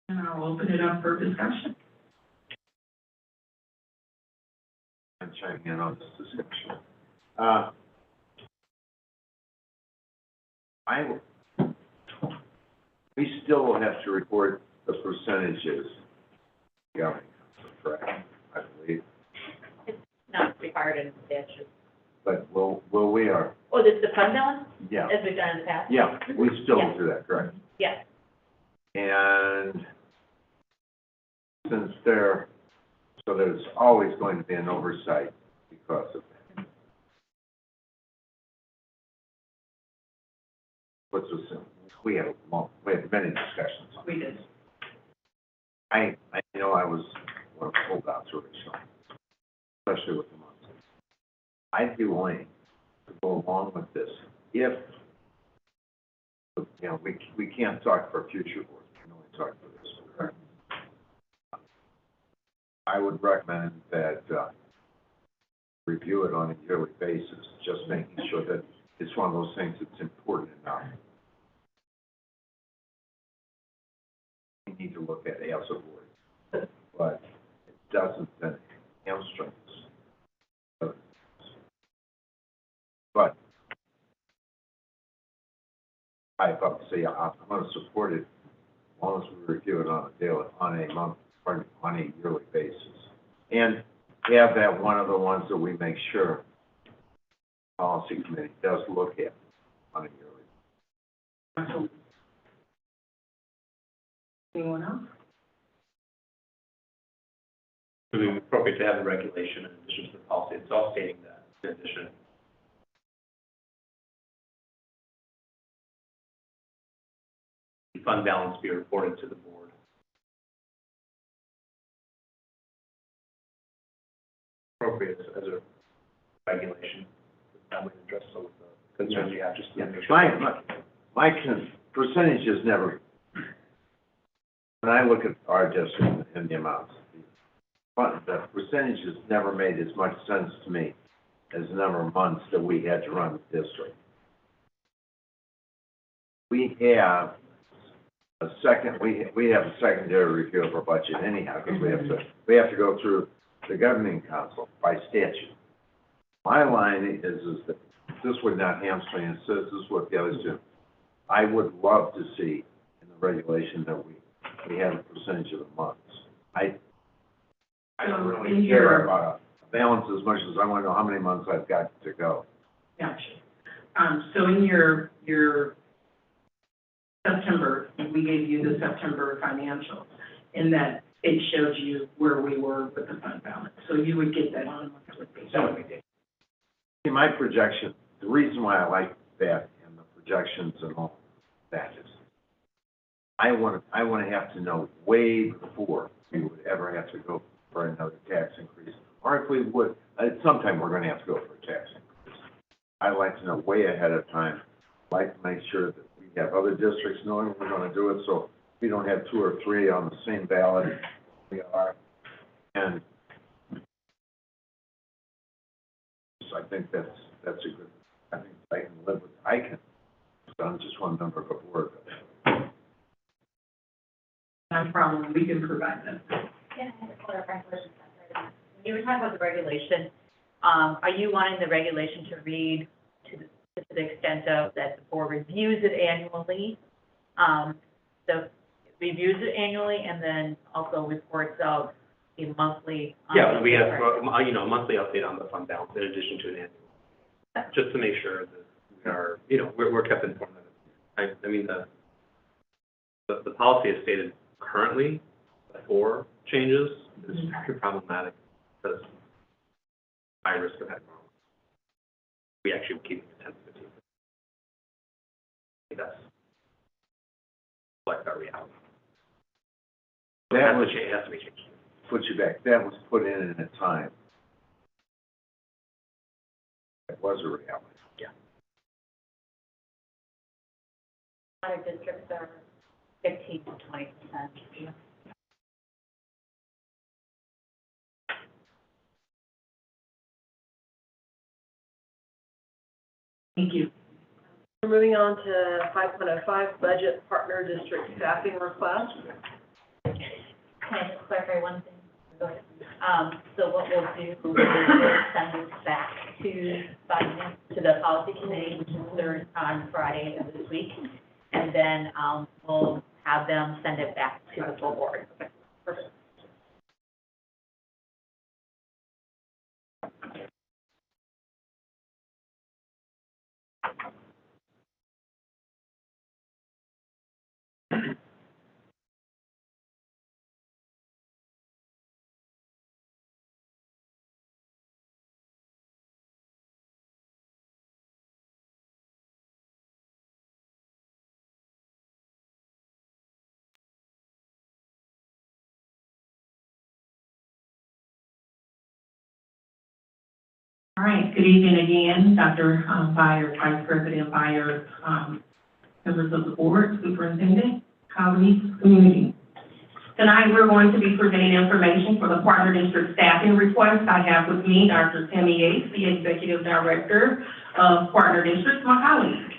And I'll open it up for discussion. I'm chiming in on this discussion. We still will have to report the percentages. Yeah, correct, I believe. It's not required in the statute. But will we or? Oh, this is the fund balance, Yeah. as we've done in the past? Yeah, we still Yes. do that, correct? Yes. And since so there's always going to be an oversight because of that. Let's assume, we had many discussions on We did. I know I was one of the holdouts originally, especially with the months. I'd be willing to go along with this if, you know, we can't talk for future boards, we can only talk for this board. I would recommend that, review it on a yearly basis, just making sure that it's one of those things that's important enough. We need to look at it as a board, but doesn't, then hamstrings. But I thought, say, I'm gonna support it as long as we review it on a daily, on a month, or on a yearly basis. And have that one of the ones that we make sure policy committee does look at on a yearly. Anyone else? It would be appropriate to have a regulation in addition to the policy itself stating that, in addition. The fund balance be reported to the board. Appropriate as a regulation, that would address some of the concerns you have, just to make sure. My percentages never, when I look at our district and the amounts, the percentages never made as much sense to me as the number of months that we had to run the district. We have a secondary review of our budget anyhow, because we have to go through the governing council by statute. My line is that this would not hamstring us, this is what the others do. I would love to see in the regulation that we have a percentage of the months. I don't really care about a balance as much as I want to know how many months I've got to go. Gotcha. So in your September, we gave you the September financials, in that it showed you where we were with the fund balance. So you would get that on a monthly basis. That would be good. See, my projection, the reason why I like that and the projections and all that is, I want to have to know way before we would ever have to go for another tax increase, or if we would, at some time we're going to have to go for a tax increase. I like to know way ahead of time. I like to make sure that we have other districts knowing we're going to do it, so we don't have 2 or 3 on the same ballot we are. And so I think that's a good, I think I can live with, I'm just one member of a board. No problem, we can provide that. Yeah, I have a clarifying question. When you were talking about the regulation, are you wanting the regulation to read to the extent of that the board reviews it annually? So reviews it annually and then also reports out a monthly. Yeah, we have, a monthly update on the fund balance in addition to an annual, just to make sure that we are, we're kept informed. I mean, the policy is stated currently before changes is very problematic because high risk of having wrong. We actually keep it at 10-15. That's like our reality. It has to be changed. Put you back. That was put in a time. It was a reality. Yeah. Other districts are 15 to 20%. Yeah. Thank you. We're moving on to 5.05, budget partner district staffing request. Can I just clarify one thing? Go ahead. So what we'll do is send this back to finance, to the policy committee, which is on Friday of this week, and then we'll have them send it back to the full board. Perfect. All right, good evening again, Dr. Byers, Vice President Byers, members of the board, superintendent, colleagues, community. Tonight, we're going to be presenting information for the partner district staffing request. I have with me Dr. Tammy Yates, the Executive Director of Partner Districts, my colleague.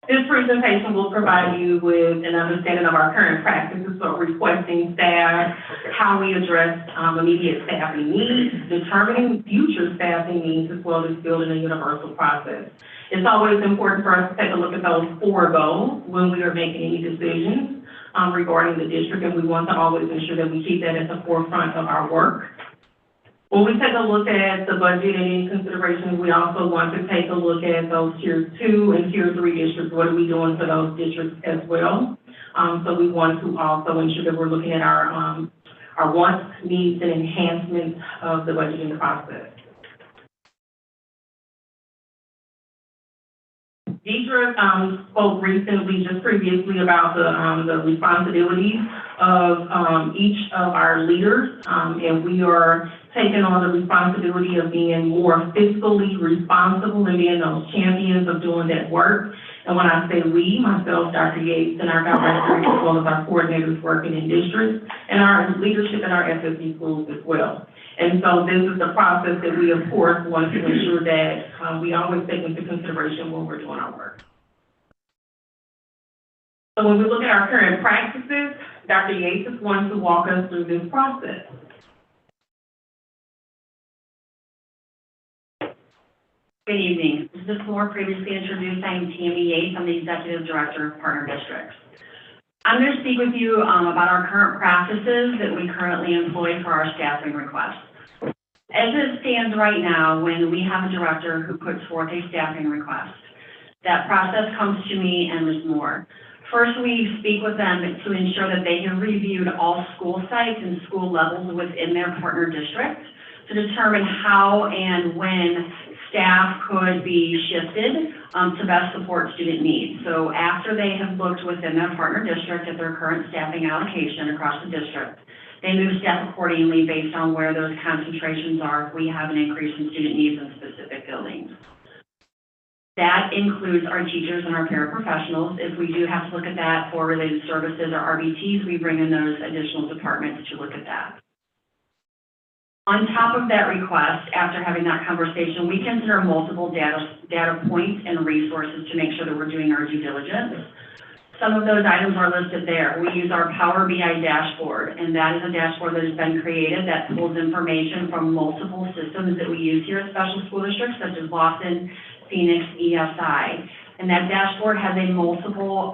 This presentation will provide you with an understanding of our current practices for requesting staff, how we address immediate staffing needs, determining future staffing needs, as well as building a universal process. It's always important for us to take a look at those 4 goals when we are making any decisions regarding the district, and we want to always ensure that we keep that at the forefront of our work. When we take a look at the budget and any considerations, we also want to take a look at those Tier 2 and Tier 3 districts. What are we doing for those districts as well? So we want to also ensure that we're looking at our wants, needs, and enhancements of the budgeting process. Deidre spoke recently, just previously, about the responsibilities of each of our leaders, and we are taking on the responsibility of being more fiscally responsible and being those champions of doing that work. And when I say we, myself, Dr. Yates, and our directors, as well as our coordinators working in districts, and our leadership in our SSD schools as well. And so this is the process that we, of course, want to ensure that we always take into consideration when we're doing our work. So when we look at our current practices, Dr. Yates is going to walk us through this process. Good evening. As Ms. Moore previously introduced, I am Tammy Yates. I'm the Executive Director of Partner Districts. I'm going to speak with you about our current practices that we currently employ for our staffing requests. As it stands right now, when we have a director who puts forth a staffing request, that process comes to me and Ms. Moore. First, we speak with them to ensure that they have reviewed all school sites and school levels within their partner district to determine how and when staff could be shifted to best support student needs. So after they have looked within their partner district at their current staffing allocation across the district, they move staff accordingly based on where those concentrations are if we have an increase in student needs in specific buildings. That includes our teachers and our paraprofessionals. If we do have to look at that for related services or RBTs, we bring in those additional departments to look at that. On top of that request, after having that conversation, we consider multiple data points and resources to make sure that we're doing our due diligence. Some of those items are listed there. We use our Power BI dashboard, and that is a dashboard that has been created that pulls information from multiple systems that we use here at special school districts, such as Lawson, Phoenix, ESI. And that dashboard has multiple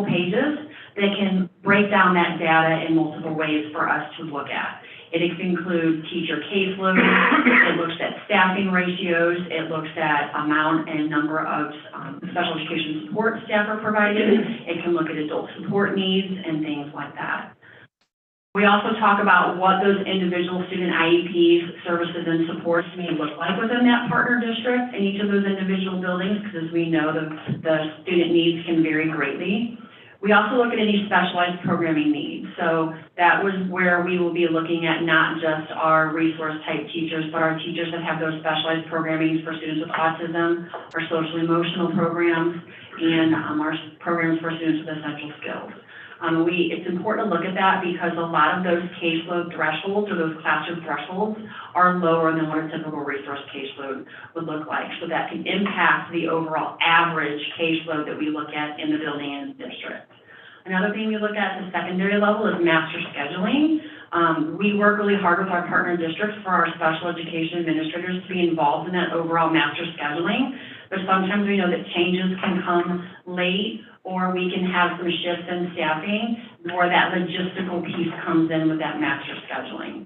pages that can break down that data in multiple ways for us to look at. It includes teacher caseload, it looks at staffing ratios, it looks at amount and number of special education support staff are provided, it can look at adult support needs and things like that. We also talk about what those individual student IEPs, services, and supports may look like within that partner district in each of those individual buildings, because as we know, the student needs can vary greatly. We also look at any specialized programming needs. So that was where we will be looking at not just our resource type teachers, but our teachers that have those specialized programming for students with autism, our social emotional programs, and our programs for students with essential skills. It's important to look at that because a lot of those caseload thresholds or those classroom thresholds are lower than what a typical resource caseload would look like. So that can impact the overall average caseload that we look at in the building and district. Another thing we look at the secondary level is master scheduling. We work really hard with our partner districts for our special education administrators to be involved in that overall master scheduling. But sometimes we know that changes can come late, or we can have some shifts in staffing, where that logistical piece comes in with that master scheduling.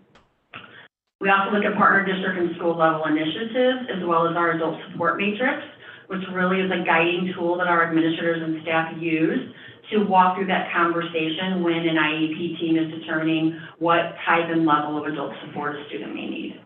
We also look at partner district and school level initiatives, as well as our adult support matrix, which really is a guiding tool that our administrators and staff use to walk through that conversation when an IEP team is determining what type and level of adult support a student may need.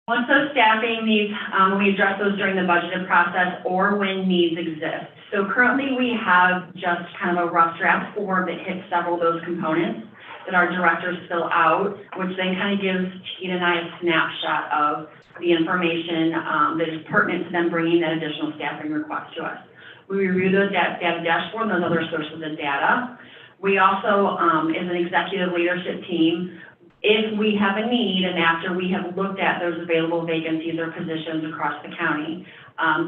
Once those staffing needs, we address those during the budgeted process or when needs exist. So currently we have just kind of a rough draft form that hits several of those components that our directors fill out, which then kind of gives Chiquita and I a snapshot of the information that is pertinent to them bringing that additional staffing request to us. We review those data dashboard and those other sources of data. We also, as an executive leadership team, If we have a need, and after we have looked at those available vacancies or positions across the county,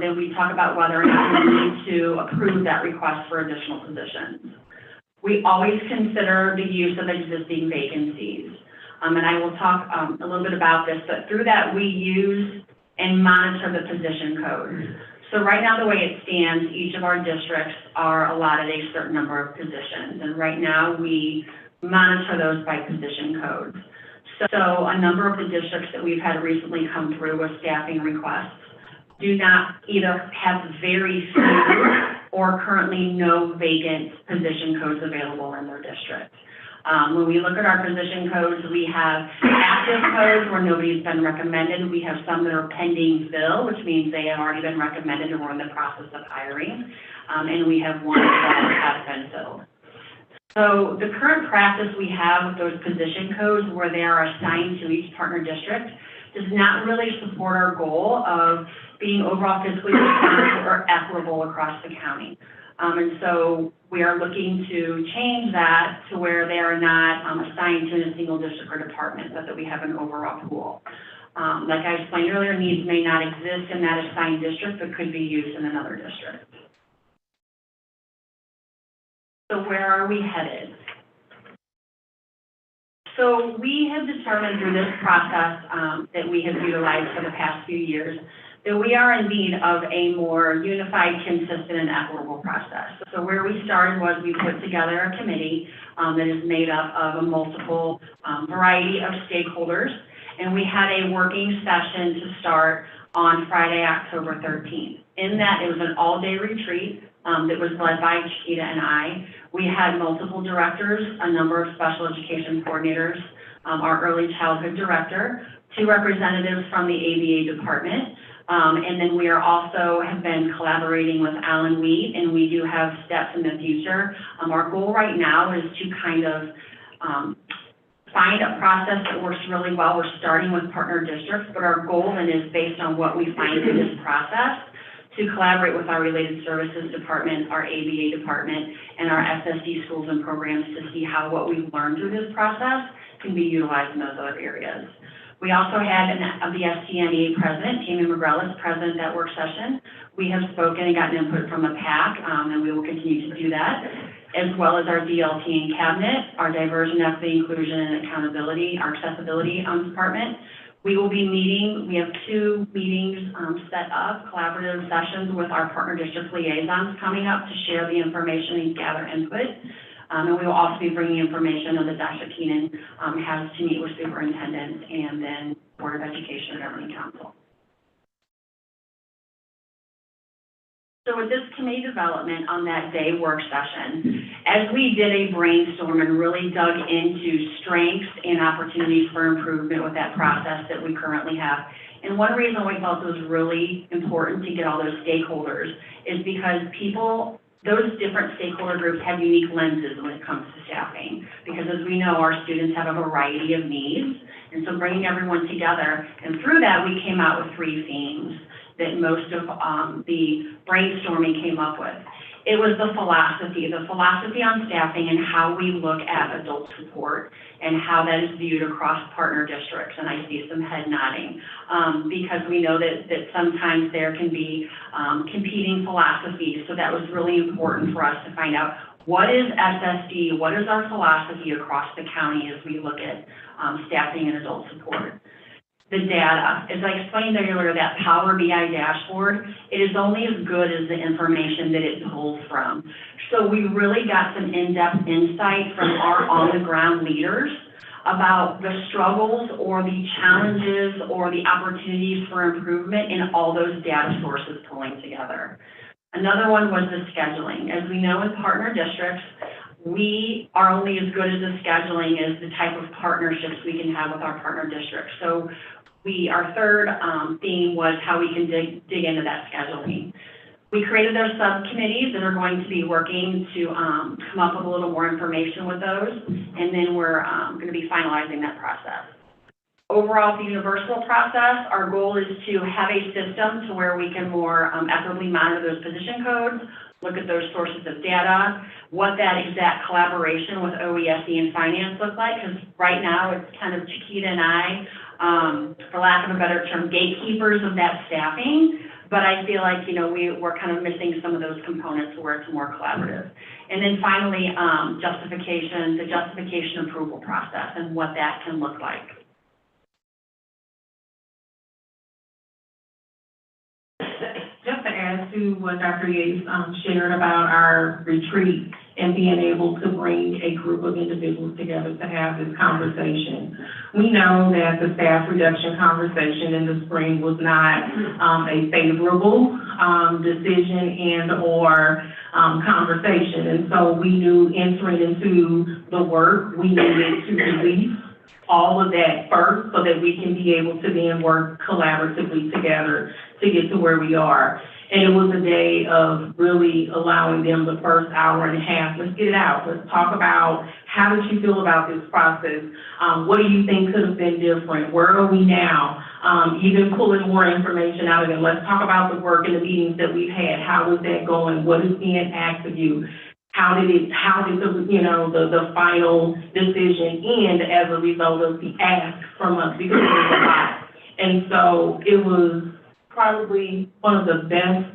then we talk about whether or not we need to approve that request for additional positions. We always consider the use of existing vacancies. And I will talk a little bit about this, but through that we use and monitor the position codes. So right now, the way it stands, each of our districts are allotted a certain number of positions, and right now we monitor those by position codes. So a number of the districts that we've had recently come through with staffing requests do not either have very few or currently no vacant position codes available in their district. When we look at our position codes, we have active codes where nobody's been recommended. We have some that are pending fill, which means they have already been recommended and we're in the process of hiring. And we have one that has been filled. So the current practice we have with those position codes where they are assigned to each partner district does not really support our goal of being overall fiscally responsible or equitable across the county. And so we are looking to change that to where they are not assigned to a single district or department, but that we have an overall pool. Like I explained earlier, needs may not exist in that assigned district, but could be used in another district. So where are we headed? So we have determined through this process that we have utilized for the past few years that we are in need of a more unified, consistent, and equitable process. So where we started was we put together a committee that is made up of a multiple variety of stakeholders, and we had a working session to start on Friday, October 13th. In that, it was an all-day retreat that was led by Chiquita and I. We had multiple directors, a number of special education coordinators, our early childhood director, 2 representatives from the ABA department, and then we are also have been collaborating with Alan Wheat, and we do have steps in the future. Our goal right now is to kind of find a process that works really well. We're starting with partner districts, but our goal then is based on what we find in this process to collaborate with our related services department, our ABA department, and our SSD schools and programs to see how what we've learned through this process can be utilized in those other areas. We also had the STNEA president, Tammy McGrellis, present that work session. We have spoken and gotten input from the PAC, and we will continue to do that, as well as our DLT and cabinet, our diversion, equity, inclusion, and accountability, our accessibility department. We will be meeting, we have 2 meetings set up, collaborative sessions with our partner district liaisons coming up to share the information and gather input. And we will also be bringing information that Dr. Keenan has to meet with superintendents and then Board of Education and Governing Council. So with this committee development on that day work session, as we did a brainstorm and really dug into strengths and opportunities for improvement with that process that we currently have, and one reason we felt it was really important to get all those stakeholders is because those different stakeholder groups have unique lenses when it comes to staffing. Because as we know, our students have a variety of needs, and so bringing everyone together, and through that we came out with 3 themes that most of the brainstorming came up with. It was the philosophy on staffing and how we look at adult support and how that is viewed across partner districts, and I see some head nodding, because we know that sometimes there can be competing philosophies, so that was really important for us to find out what is SSD, what is our philosophy across the county as we look at staffing and adult support. The data, as I explained earlier, that Power BI dashboard, it is only as good as the information that it pulls from. So we really got some in-depth insight from our on-the-ground leaders about the struggles or the challenges or the opportunities for improvement in all those data sources pulling together. Another one was the scheduling. As we know in partner districts, we are only as good as the scheduling as the type of partnerships we can have with our partner districts. So our third theme was how we can dig into that scheduling. We created those subcommittees that are going to be working to come up with a little more information with those, and then we're going to be finalizing that process. Overall, the universal process, our goal is to have a system to where we can more equitably monitor those position codes, look at those sources of data, what that exact collaboration with OESE and finance look like, because right now it's kind of Chiquita and I, for lack of a better term, gatekeepers of that staffing. But I feel like, we're kind of missing some of those components where it's more collaborative. And then finally, the justification approval process and what that can look like. Just to add to what Dr. Yates shared about our retreat and being able to bring a group of individuals together to have this conversation. We know that the staff reduction conversation in the spring was not a favorable decision and or conversation. And so we knew entering into the work, we needed to release all of that first so that we can be able to then work collaboratively together to get to where we are. And it was a day of really allowing them the first hour and a half. Let's get it out. Let's talk about how did you feel about this process? What do you think could have been different? Where are we now? Even pulling more information out of them. Let's talk about the work and the meetings that we've had. How is that going? What is being asked of you? How did the final decision end as a result of the ask from us, because it was a lot. And so it was probably one of the best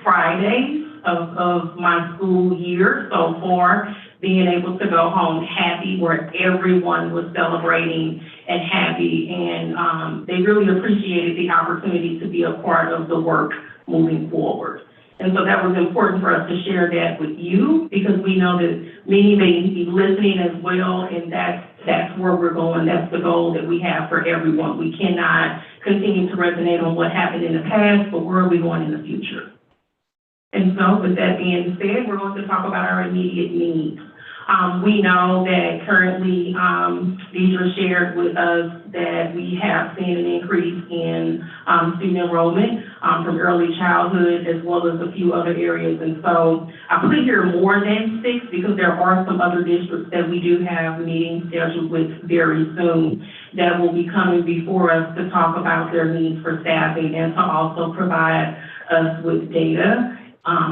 Fridays of my school year so far, being able to go home happy, where everyone was celebrating and happy, and they really appreciated the opportunity to be a part of the work moving forward. And so that was important for us to share that with you, because we know that many may be listening as well, and that's where we're going. That's the goal that we have for everyone. We cannot continue to resonate on what happened in the past, but where are we going in the future? And so with that being said, we're going to talk about our immediate needs. We know that currently, Deidre shared with us that we have seen an increase in student enrollment from early childhood as well as a few other areas. And so I put here more than 6 because there are some other districts that we do have meetings scheduled with very soon that will be coming before us to talk about their needs for staffing and to also provide us with data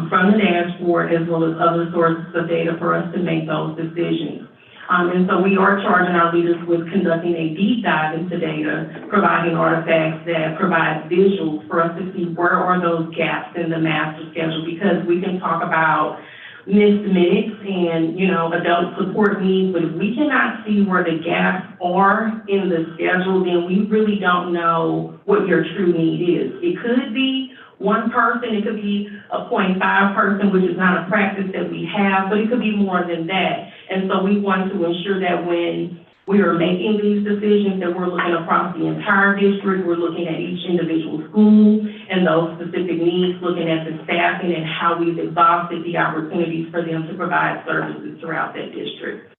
from the dashboard as well as other sources of data for us to make those decisions. And so we are charging our leaders with conducting a deep dive into data, providing artifacts that provide visuals for us to see where are those gaps in the master schedule, because we can talk about missed minutes and, adult support needs, but if we cannot see where the gaps are in the schedule, then we really don't know what your true need is. It could be one person, it could be a 0.5 person, which is not a practice that we have, but it could be more than that. And so we want to ensure that when we are making these decisions, that we're looking across the entire district, we're looking at each individual school and those specific needs, looking at the staffing and how we've exhausted the opportunities for them to provide services throughout that district.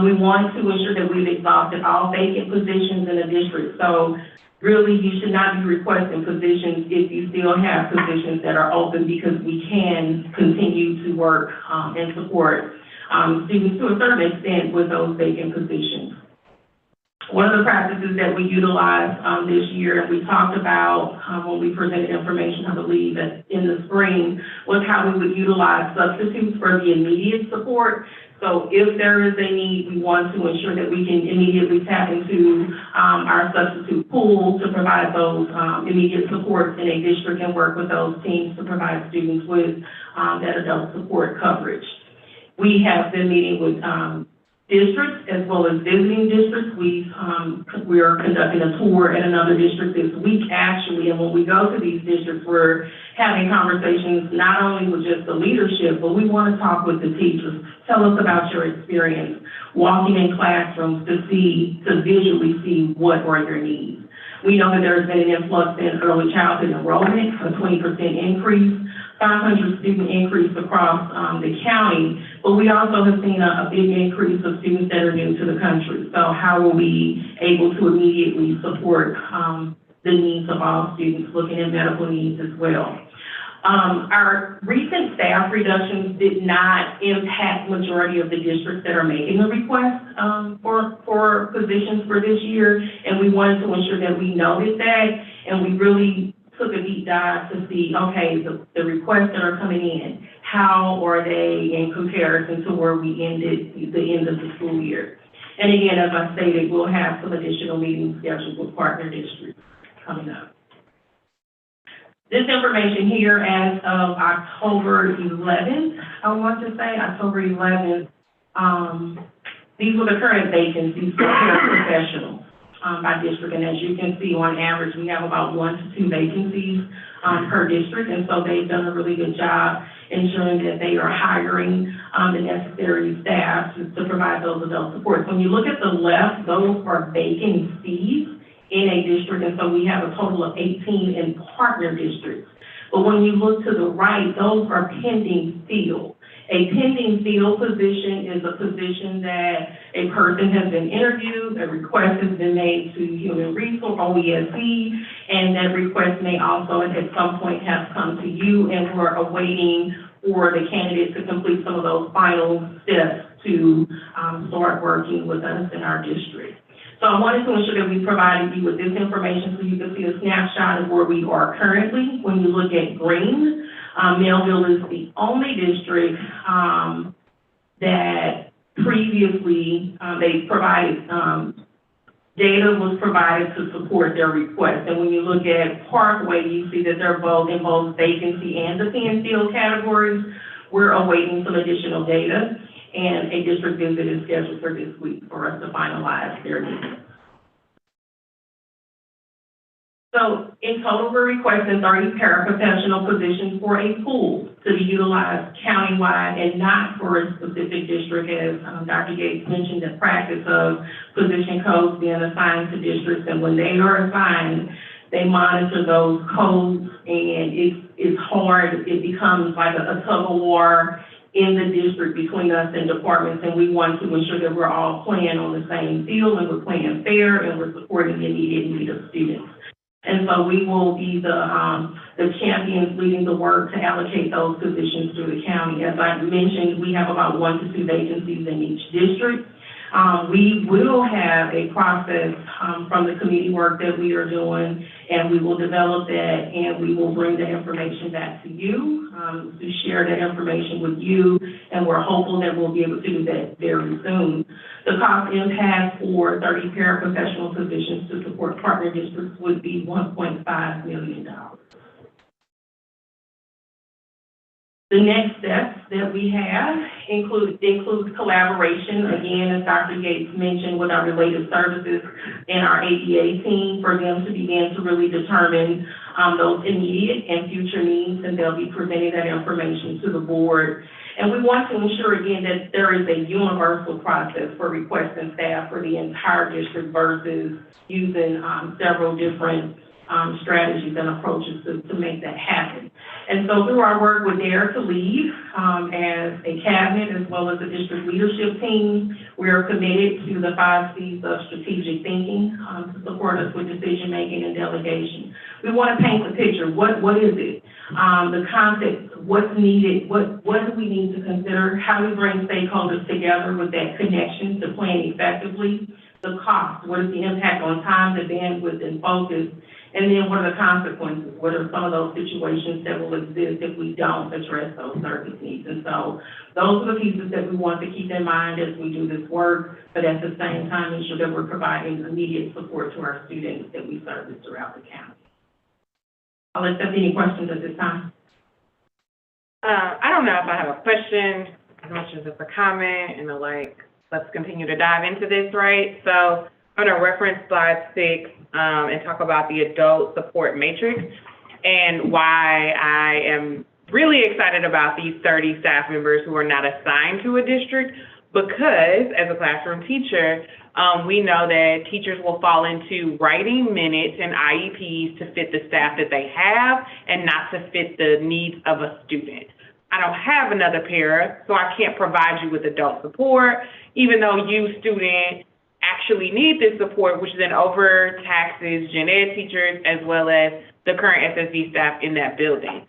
We want to ensure that we've exhausted all vacant positions in the district. So really, you should not be requesting positions if you still have positions that are open, because we can continue to work and support students to a certain extent with those vacant positions. One of the practices that we utilized this year, and we talked about when we presented information, I believe, that in the spring, was how we would utilize substitutes for the immediate support. So if there is a need, we want to ensure that we can immediately tap into our substitute pool to provide those immediate supports in a district and work with those teams to provide students with that adult support coverage. We have been meeting with districts as well as visiting districts. We are conducting a tour at another district this week, actually, and when we go to these districts, we're having conversations not only with just the leadership, but we want to talk with the teachers. Tell us about your experience walking in classrooms to visually see what are your needs. We know that there has been an influx in early childhood enrollment, a 20% increase, 500 student increase across the county, but we also have seen a big increase of students that are new to the country. So how are we able to immediately support the needs of all students, looking at medical needs as well? Our recent staff reductions did not impact majority of the districts that are making a request for positions for this year, and we wanted to ensure that we noted that, and we really took a deep dive to see, okay, the requests that are coming in, how are they in comparison to where we ended the end of the school year? And again, as I stated, we'll have some additional meetings scheduled with partner districts coming up. This information here as of October 11th, I want to say, October 11th, these were the current vacancies for paraprofessionals by district. And as you can see, on average, we have about 1 to 2 vacancies per district. And so they've done a really good job ensuring that they are hiring the necessary staff to provide those adult supports. When you look at the left, those are vacancies in a district, and so we have a total of 18 in partner districts. But when you look to the right, those are pending fill. A pending fill position is a position that a person has been interviewed, a request has been made to Human Resource, OESC, and that request may also at some point have come to you, and we're awaiting for the candidate to complete some of those final steps to start working with us in our district. So I wanted to ensure that we provided you with this information so you can see a snapshot of where we are currently. When you look at green, Melville is the only district that previously they provided, data was provided to support their request. And when you look at Parkway, you see that they're both in both vacancy and the thin field categories. We're awaiting some additional data, and a district visit is scheduled for this week for us to finalize their needs. So in total, we're requesting 30 paraprofessional positions for a pool to be utilized countywide and not for a specific district, as Dr. Gates mentioned, the practice of position codes being assigned to districts, and when they are assigned, they monitor those codes, and it's hard, it becomes like a tug of war in the district between us and departments, and we want to ensure that we're all playing on the same field, and we're playing fair, and we're supporting the immediate need of students. And so we will be the champions leading the work to allocate those positions through the county. As I mentioned, we have about 1 to 2 vacancies in each district. We will have a process from the committee work that we are doing, and we will develop that, and we will bring the information back to you to share that information with you, and we're hopeful that we'll be able to do that very soon. The cost impact for 30 paraprofessional positions to support partner districts would be $1.5 million. The next steps that we have includes collaboration, again, as Dr. Gates mentioned, with our related services and our ADA team for them to begin to really determine those immediate and future needs, and they'll be presenting that information to the board. And we want to ensure, again, that there is a universal process for requesting staff for the entire district versus using several different strategies and approaches to make that happen. And so through our work with Dare to Lead, as a cabinet as well as a district leadership team, we are committed to the 5 C's of strategic thinking to support us with decision making and delegation. We want to paint the picture. What is it? The context, what's needed, what do we need to consider? How do we bring stakeholders together with that connection to plan effectively? The cost, what is the impact on time, the bandwidth, and focus? And then what are the consequences? What are some of those situations that will exist if we don't address those service needs? And so those are the pieces that we want to keep in mind as we do this work, but at the same time ensure that we're providing immediate support to our students that we service throughout the county. I'll accept any questions at this time. I don't know if I have a question as much as it's a comment, and let's continue to dive into this, right? So I'm going to reference slide 6 and talk about the adult support matrix and why I am really excited about these 30 staff members who are not assigned to a district, because as a classroom teacher, we know that teachers will fall into writing minutes and IEPs to fit the staff that they have and not to fit the needs of a student. I don't have another para, so I can't provide you with adult support, even though you, student, actually need this support, which then overtaxes gen ed teachers as well as the current SSD staff in that building.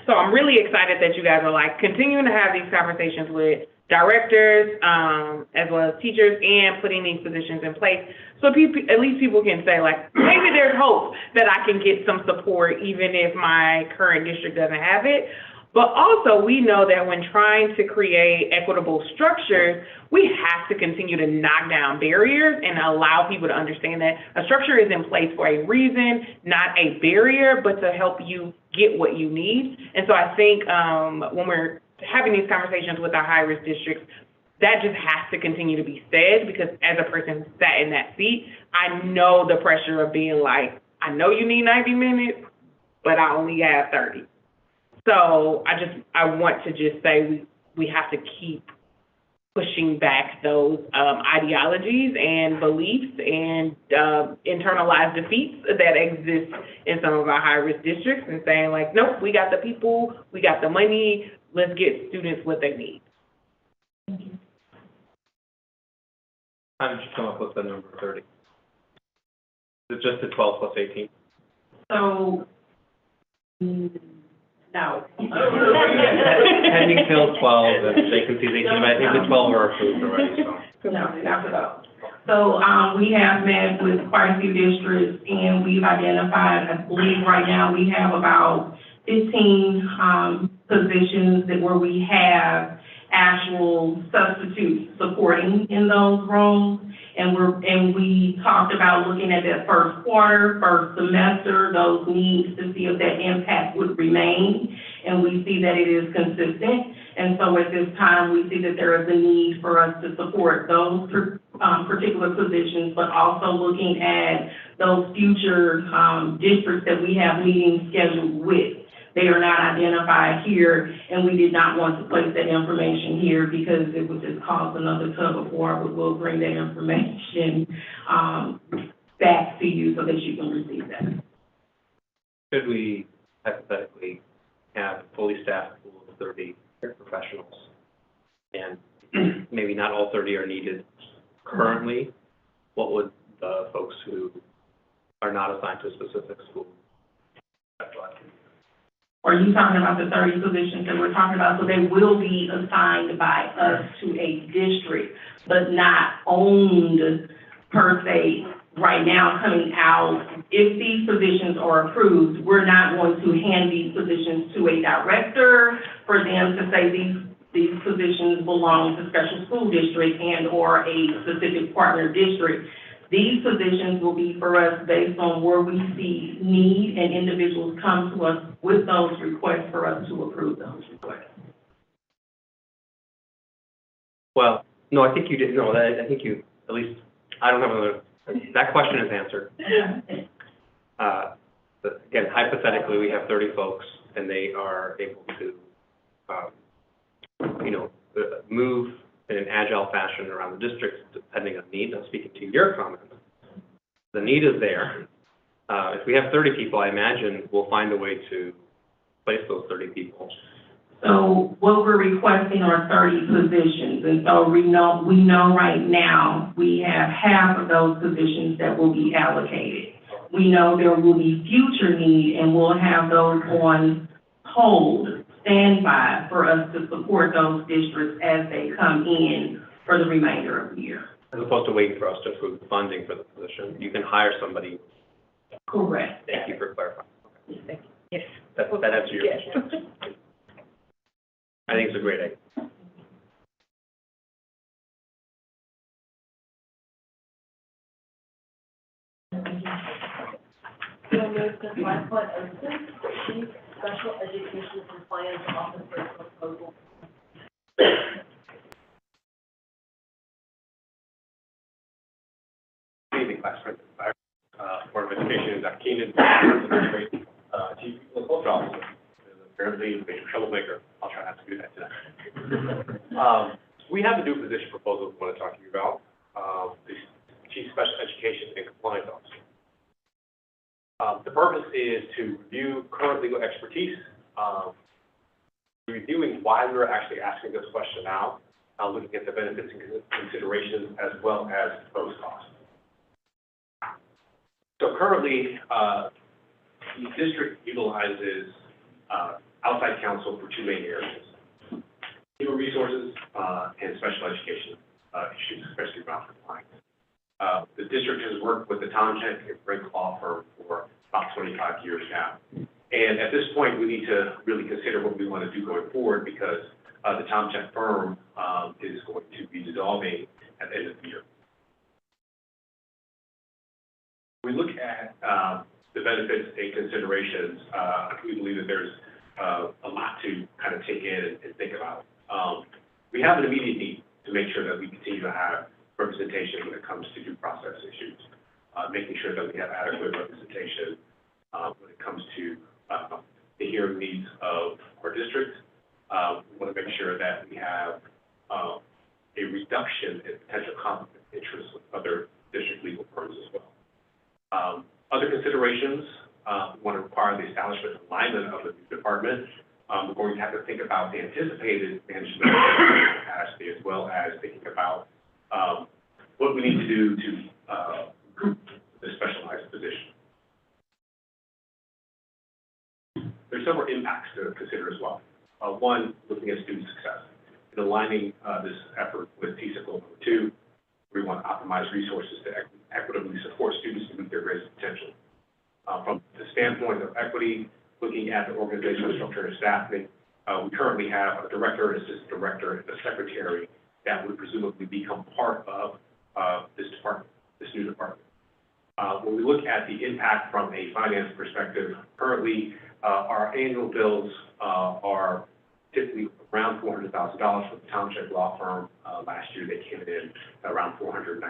So I'm really excited that you guys are like continuing to have these conversations with directors, as well as teachers, and putting these positions in place. So at least people can say like, maybe there's hope that I can get some support even if my current district doesn't have it. But also we know that when trying to create equitable structures, we have to continue to knock down barriers and allow people to understand that a structure is in place for a reason, not a barrier, but to help you get what you need. And so I think when we're having these conversations with our high-risk districts, that just has to continue to be said, because as a person sat in that seat, I know the pressure of being like, I know you need 90 minutes, but I only have 30. So I want to just say we have to keep pushing back those ideologies and beliefs and internalized defeats that exist in some of our high-risk districts, and saying like, nope, we got the people, we got the money, let's get students what they need. How did you come up with the number 30? Is it just the 12 plus 18? So, no. Pending till 12, and vacancies 18, but I think the 12 are approved already, so. No, not for those. So, we have met with quite a few districts, and we've identified, I believe right now, we have about 15, positions where we have actual substitutes supporting in those roles. And we talked about looking at that first quarter, first semester, those needs to see if that impact would remain. And we see that it is consistent. And so at this time, we see that there is a need for us to support those particular positions, but also looking at those future districts that we have meetings scheduled with. They are not identified here, and we did not want to place that information here because it would just cause another tug of war, but we'll bring that information back to you so that you can receive that. Should we hypothetically have fully staffed pool of 30 professionals, and maybe not all 30 are needed currently, what would the folks who are not assigned to a specific school have to? Are you talking about the 30 positions that we're talking about? So they will be assigned by us to a district, but not owned per se right now coming out. If these positions are approved, we're not going to hand these positions to a director for them to say these positions belong to special school district and or a specific partner district. These positions will be for us based on where we see need, and individuals come to us with those requests for us to approve those requests. Well, no, I think you did, no, I think you, at least, I don't have another, that question is answered. But again, hypothetically, we have 30 folks, and they are able to, move in an agile fashion around the districts depending on need. I'm speaking to your comment. The need is there. If we have 30 people, I imagine we'll find a way to place those 30 people. So what we're requesting are 30 positions, and so we know right now we have half of those positions that will be allocated. We know there will be future need, and we'll have those on hold, standby, for us to support those districts as they come in for the remainder of the year. As opposed to waiting for us to approve the funding for the position, you can hire somebody. Correct. Thank you for clarifying. Yes. Thank you. Yes. That answers your question. I think it's a great idea. So move to 5.06, Chief Special Education Compliance Officer proposal. Good evening, Class President, Board of Education, Dr. Keenan, Chief Culture Officer, and apparently a major troublemaker. I'll try not to do that today. We have a new position proposal we want to talk to you about, the Chief Special Education and Compliance Officer. The purpose is to review current legal expertise, reviewing why we're actually asking this question now, looking at the benefits and considerations as well as proposed costs. So currently, the district utilizes outside counsel for two main areas: human resources and special education issues, especially around compliance. The district has worked with the Tomczyk and Brink law firm for about 25 years now. And at this point, we need to really consider what we want to do going forward, because the Tomczyk firm is going to be dissolving at the end of the year. We look at the benefits and considerations. We believe that there's a lot to kind of take in and think about. We have an immediate need to make sure that we continue to have representation when it comes to due process issues, making sure that we have adequate representation when it comes to the hearing needs of our district. We want to make sure that we have a reduction in potential conflict of interest with other district legal firms as well. Other considerations, we want to require the establishment and alignment of the new department. We're going to have to think about the anticipated management capacity, as well as thinking about what we need to do to recruit the specialized position. There's several impacts to consider as well. One, looking at student success and aligning this effort with TSA Goal number 2. We want to optimize resources to equitably support students to meet their greatest potential. From the standpoint of equity, looking at the organizational structure and staffing, we currently have a director, an assistant director, and a secretary that would presumably become part of this department, this new department. When we look at the impact from a finance perspective, currently our annual bills are typically around $400,000 for the Tomczyk law firm. Last year they came in around $490,000.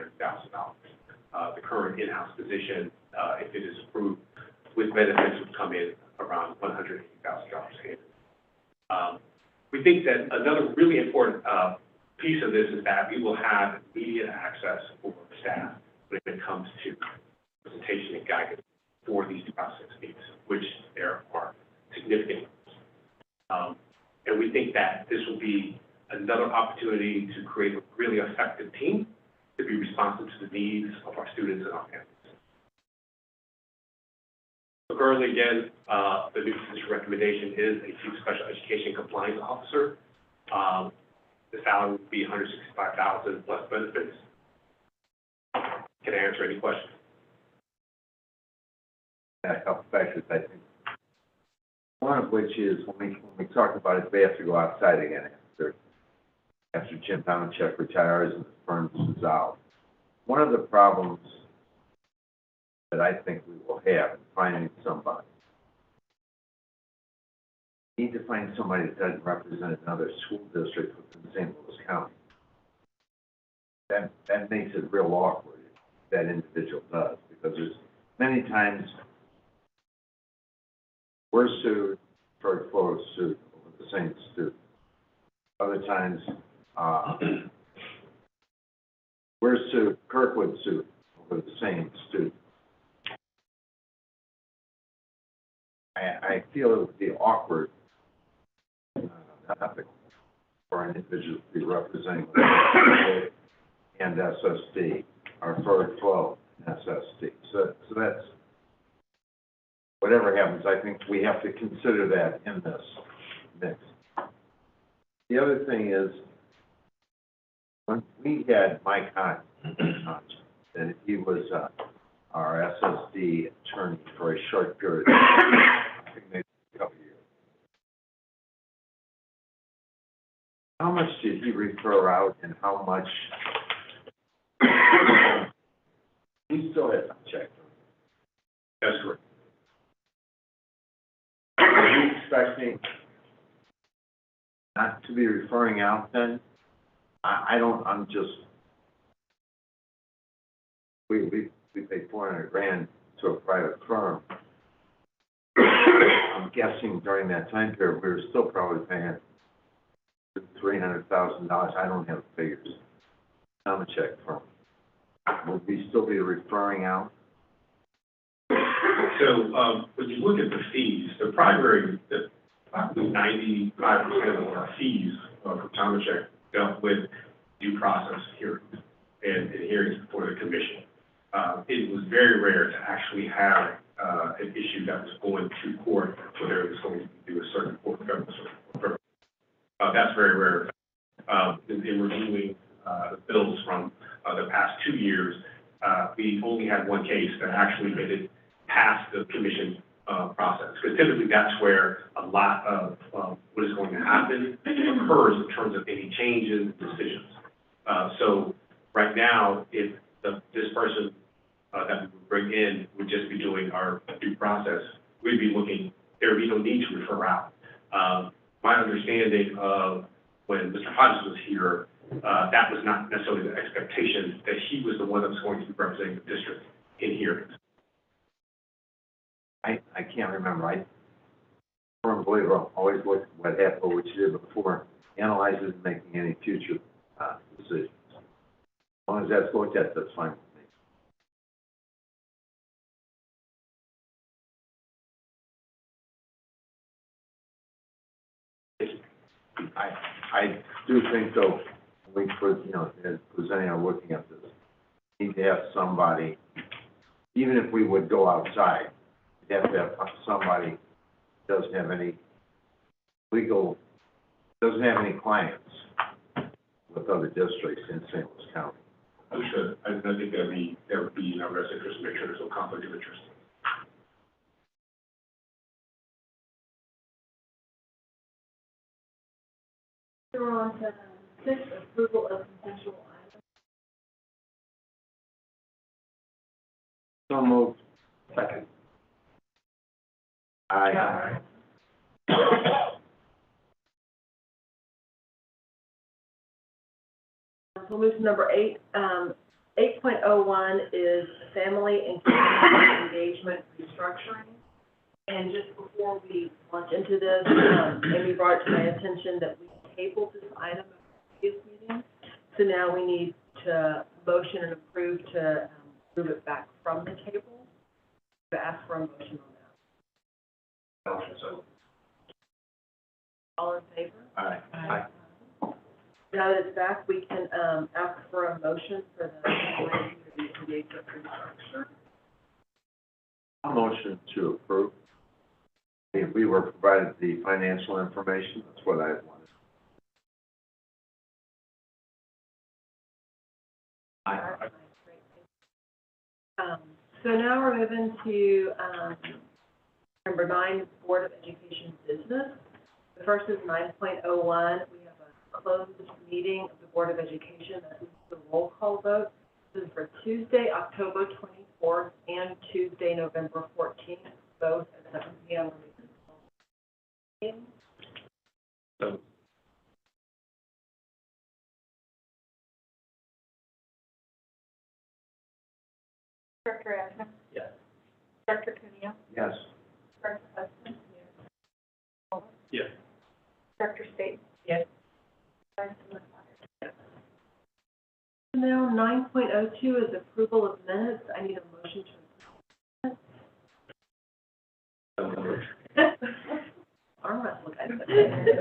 The current in-house position, if it is approved with benefits, would come in around $180,000 annually. We think that another really important piece of this is that we will have immediate access for staff when it comes to presentation and guidance for these due process needs, which there are significant. And we think that this will be another opportunity to create a really effective team to be responsive to the needs of our students and our families. So currently, again, the new position recommendation is a chief special education compliance officer. The salary would be $165,000 plus benefits. Can I answer any questions? A couple factors, I think. One of which is when we talk about it, they have to go outside again after Jim Tomczyk retires and the firm is dissolved. One of the problems that I think we will have in finding somebody, we need to find somebody that doesn't represent another school district within St. Louis County. That makes it real awkward if that individual does, because there's many times we're sued, third floor is sued over the same student. Other times, we're sued, Kirkwood sued over the same student. I feel it would be awkward for an individual to be representing and SSD, or third flow SSD. So that's, whatever happens, I think we have to consider that in this mix. The other thing is, when we had Mike Hunt, and he was our SSD attorney for a short period of time, I think maybe a couple of years. How much did he refer out, and how much? He still has not checked. That's correct. Are you expecting not to be referring out then? I'm just, we paid $400,000 to a private firm. I'm guessing during that time period, we were still probably paying $300,000. I don't have the figures. I'm a check firm. Would we still be referring out? So when you look at the fees, the primary, probably 95% of our fees for Tomczyk dealt with due process hearings and hearings before the commission. It was very rare to actually have an issue that was going to court, whether it was going to do a certain court That's very rare. In reviewing, the bills from, the past 2 years, we only had one case that actually made it past the commission, process. Because typically that's where a lot of, what is going to happen occurs in terms of any changes, decisions. So right now, if this person, that we would bring in would just be doing our due process, we'd be looking, there would be no need to refer out. My understanding of when Mr. Hodges was here, that was not necessarily the expectation that he was the one that was going to be representing the district in hearings. I can't remember. I firmly believe I'll always look at what happened, what you did before, analyze it and making any future, decisions. As long as that's looked at, that's fine with me. I do think though, we presenting or looking at this, we need to have somebody, even if we would go outside, we'd have to have somebody who doesn't have any clients with other districts in St. Louis County. Understood. I think that would be in our best interest to make sure there's no conflict of interest. We're on to 6, approval of consensual items. So moved. Second. Aye. We'll move to number 8. 8.01 is family and community engagement restructuring. And just before we launch into this, Amy brought it to my attention that we tabled this item at the previous meeting. So now we need to motion and approve to move it back from the table. To ask for a motion on that. Motion, so. All in favor? Aye. Aye. Now that it's back, we can ask for a motion for the family and community engagement restructure. A motion to approve. If we were provided the financial information, that's what I wanted. Aye. So now we're moving to number 9, Board of Education business. The first is 9.01. We have a closed meeting of the Board of Education. That is the roll call vote. This is for Tuesday, October 24th, and Tuesday, November 14th, both at 7 p.m. So. Director Adams? Yes. Director Cuneo? Yes. Director Hudson? Yes. Director State? Yes. Now, 9.02 is approval of minutes. I need a motion to approve. All right, look, I put a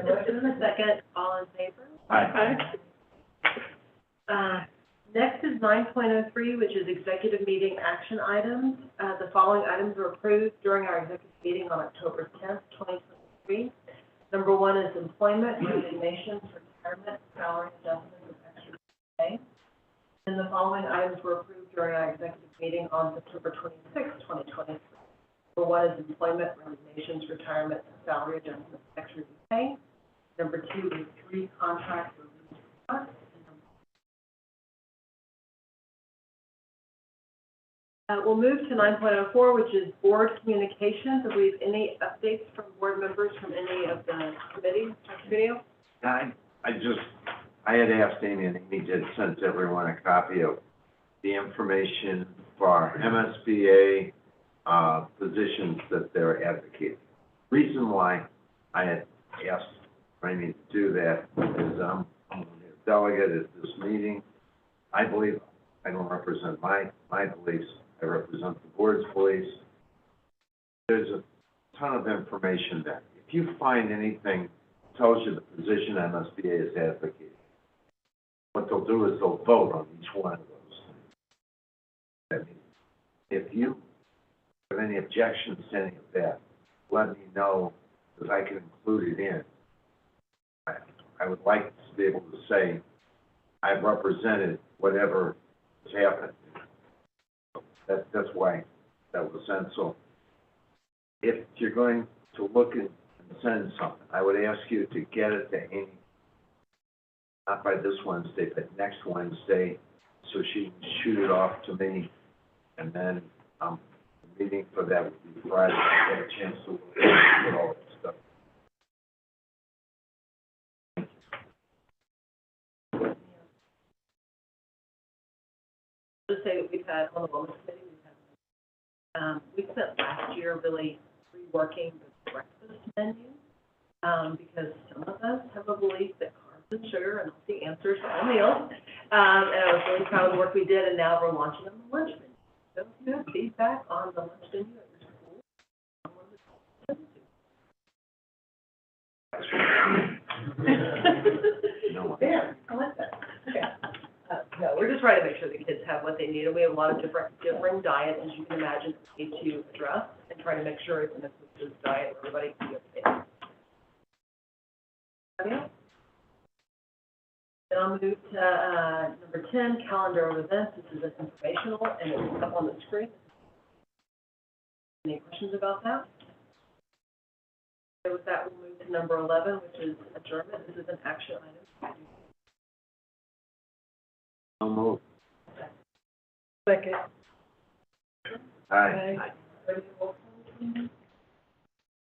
motion in a second. All in favor? Aye. Next is 9.03, which is executive meeting action items. The following items were approved during our executive meeting on October 10th, 2023. Number 1 is employment, resignations, retirement, salary adjustments, and extra pay. And the following items were approved during our executive meeting on September 26th, 2023. Number 1 is employment, resignations, retirement, salary adjustments, extra pay. Number 2 is 3 contract reviews requests. We'll move to 9.04, which is board communications. Do we have any updates from board members from any of the committees? Dr. Video? I had asked Amy, and Amy did send everyone a copy of the information for our MSBA positions that they're advocating. Reason why I had asked Amy to do that is I'm a delegate at this meeting. I believe I don't represent my beliefs. I represent the board's beliefs. There's a ton of information there. If you find anything that tells you the position MSBA is advocating, what they'll do is they'll vote on each one of those things. I mean, if you have any objections to any of that, let me know because I can include it in. I would like to be able to say, I've represented whatever has happened. That's why that was sent. So if you're going to look and send something, I would ask you to get it to Amy, not by this Wednesday, but next Wednesday, so she can shoot it off to me. And then, the meeting for that would be Friday. I get a chance to look at all that stuff. Just say that we've had, on the wellness committee, we spent last year really reworking the breakfast menu, because some of us have a belief that carbs and sugar are not the answers to all meals. And I was really proud of the work we did, and now we're launching on the lunch menu. So if you have feedback on the lunch menu at your school, someone to send it to. No. There, I like that. Okay. No, we're just trying to make sure the kids have what they need, and we have a lot of differing diets, as you can imagine, that we need to address, and try to make sure it's an inclusive diet where everybody can get paid. Okay. Then I'll move to, number 10, calendar of events. This is an informational, and it's up on the screen. Any questions about that? So with that, we'll move to number 11, which is adjournment. This is an action item. I'll move. Second. Aye. Ready to vote?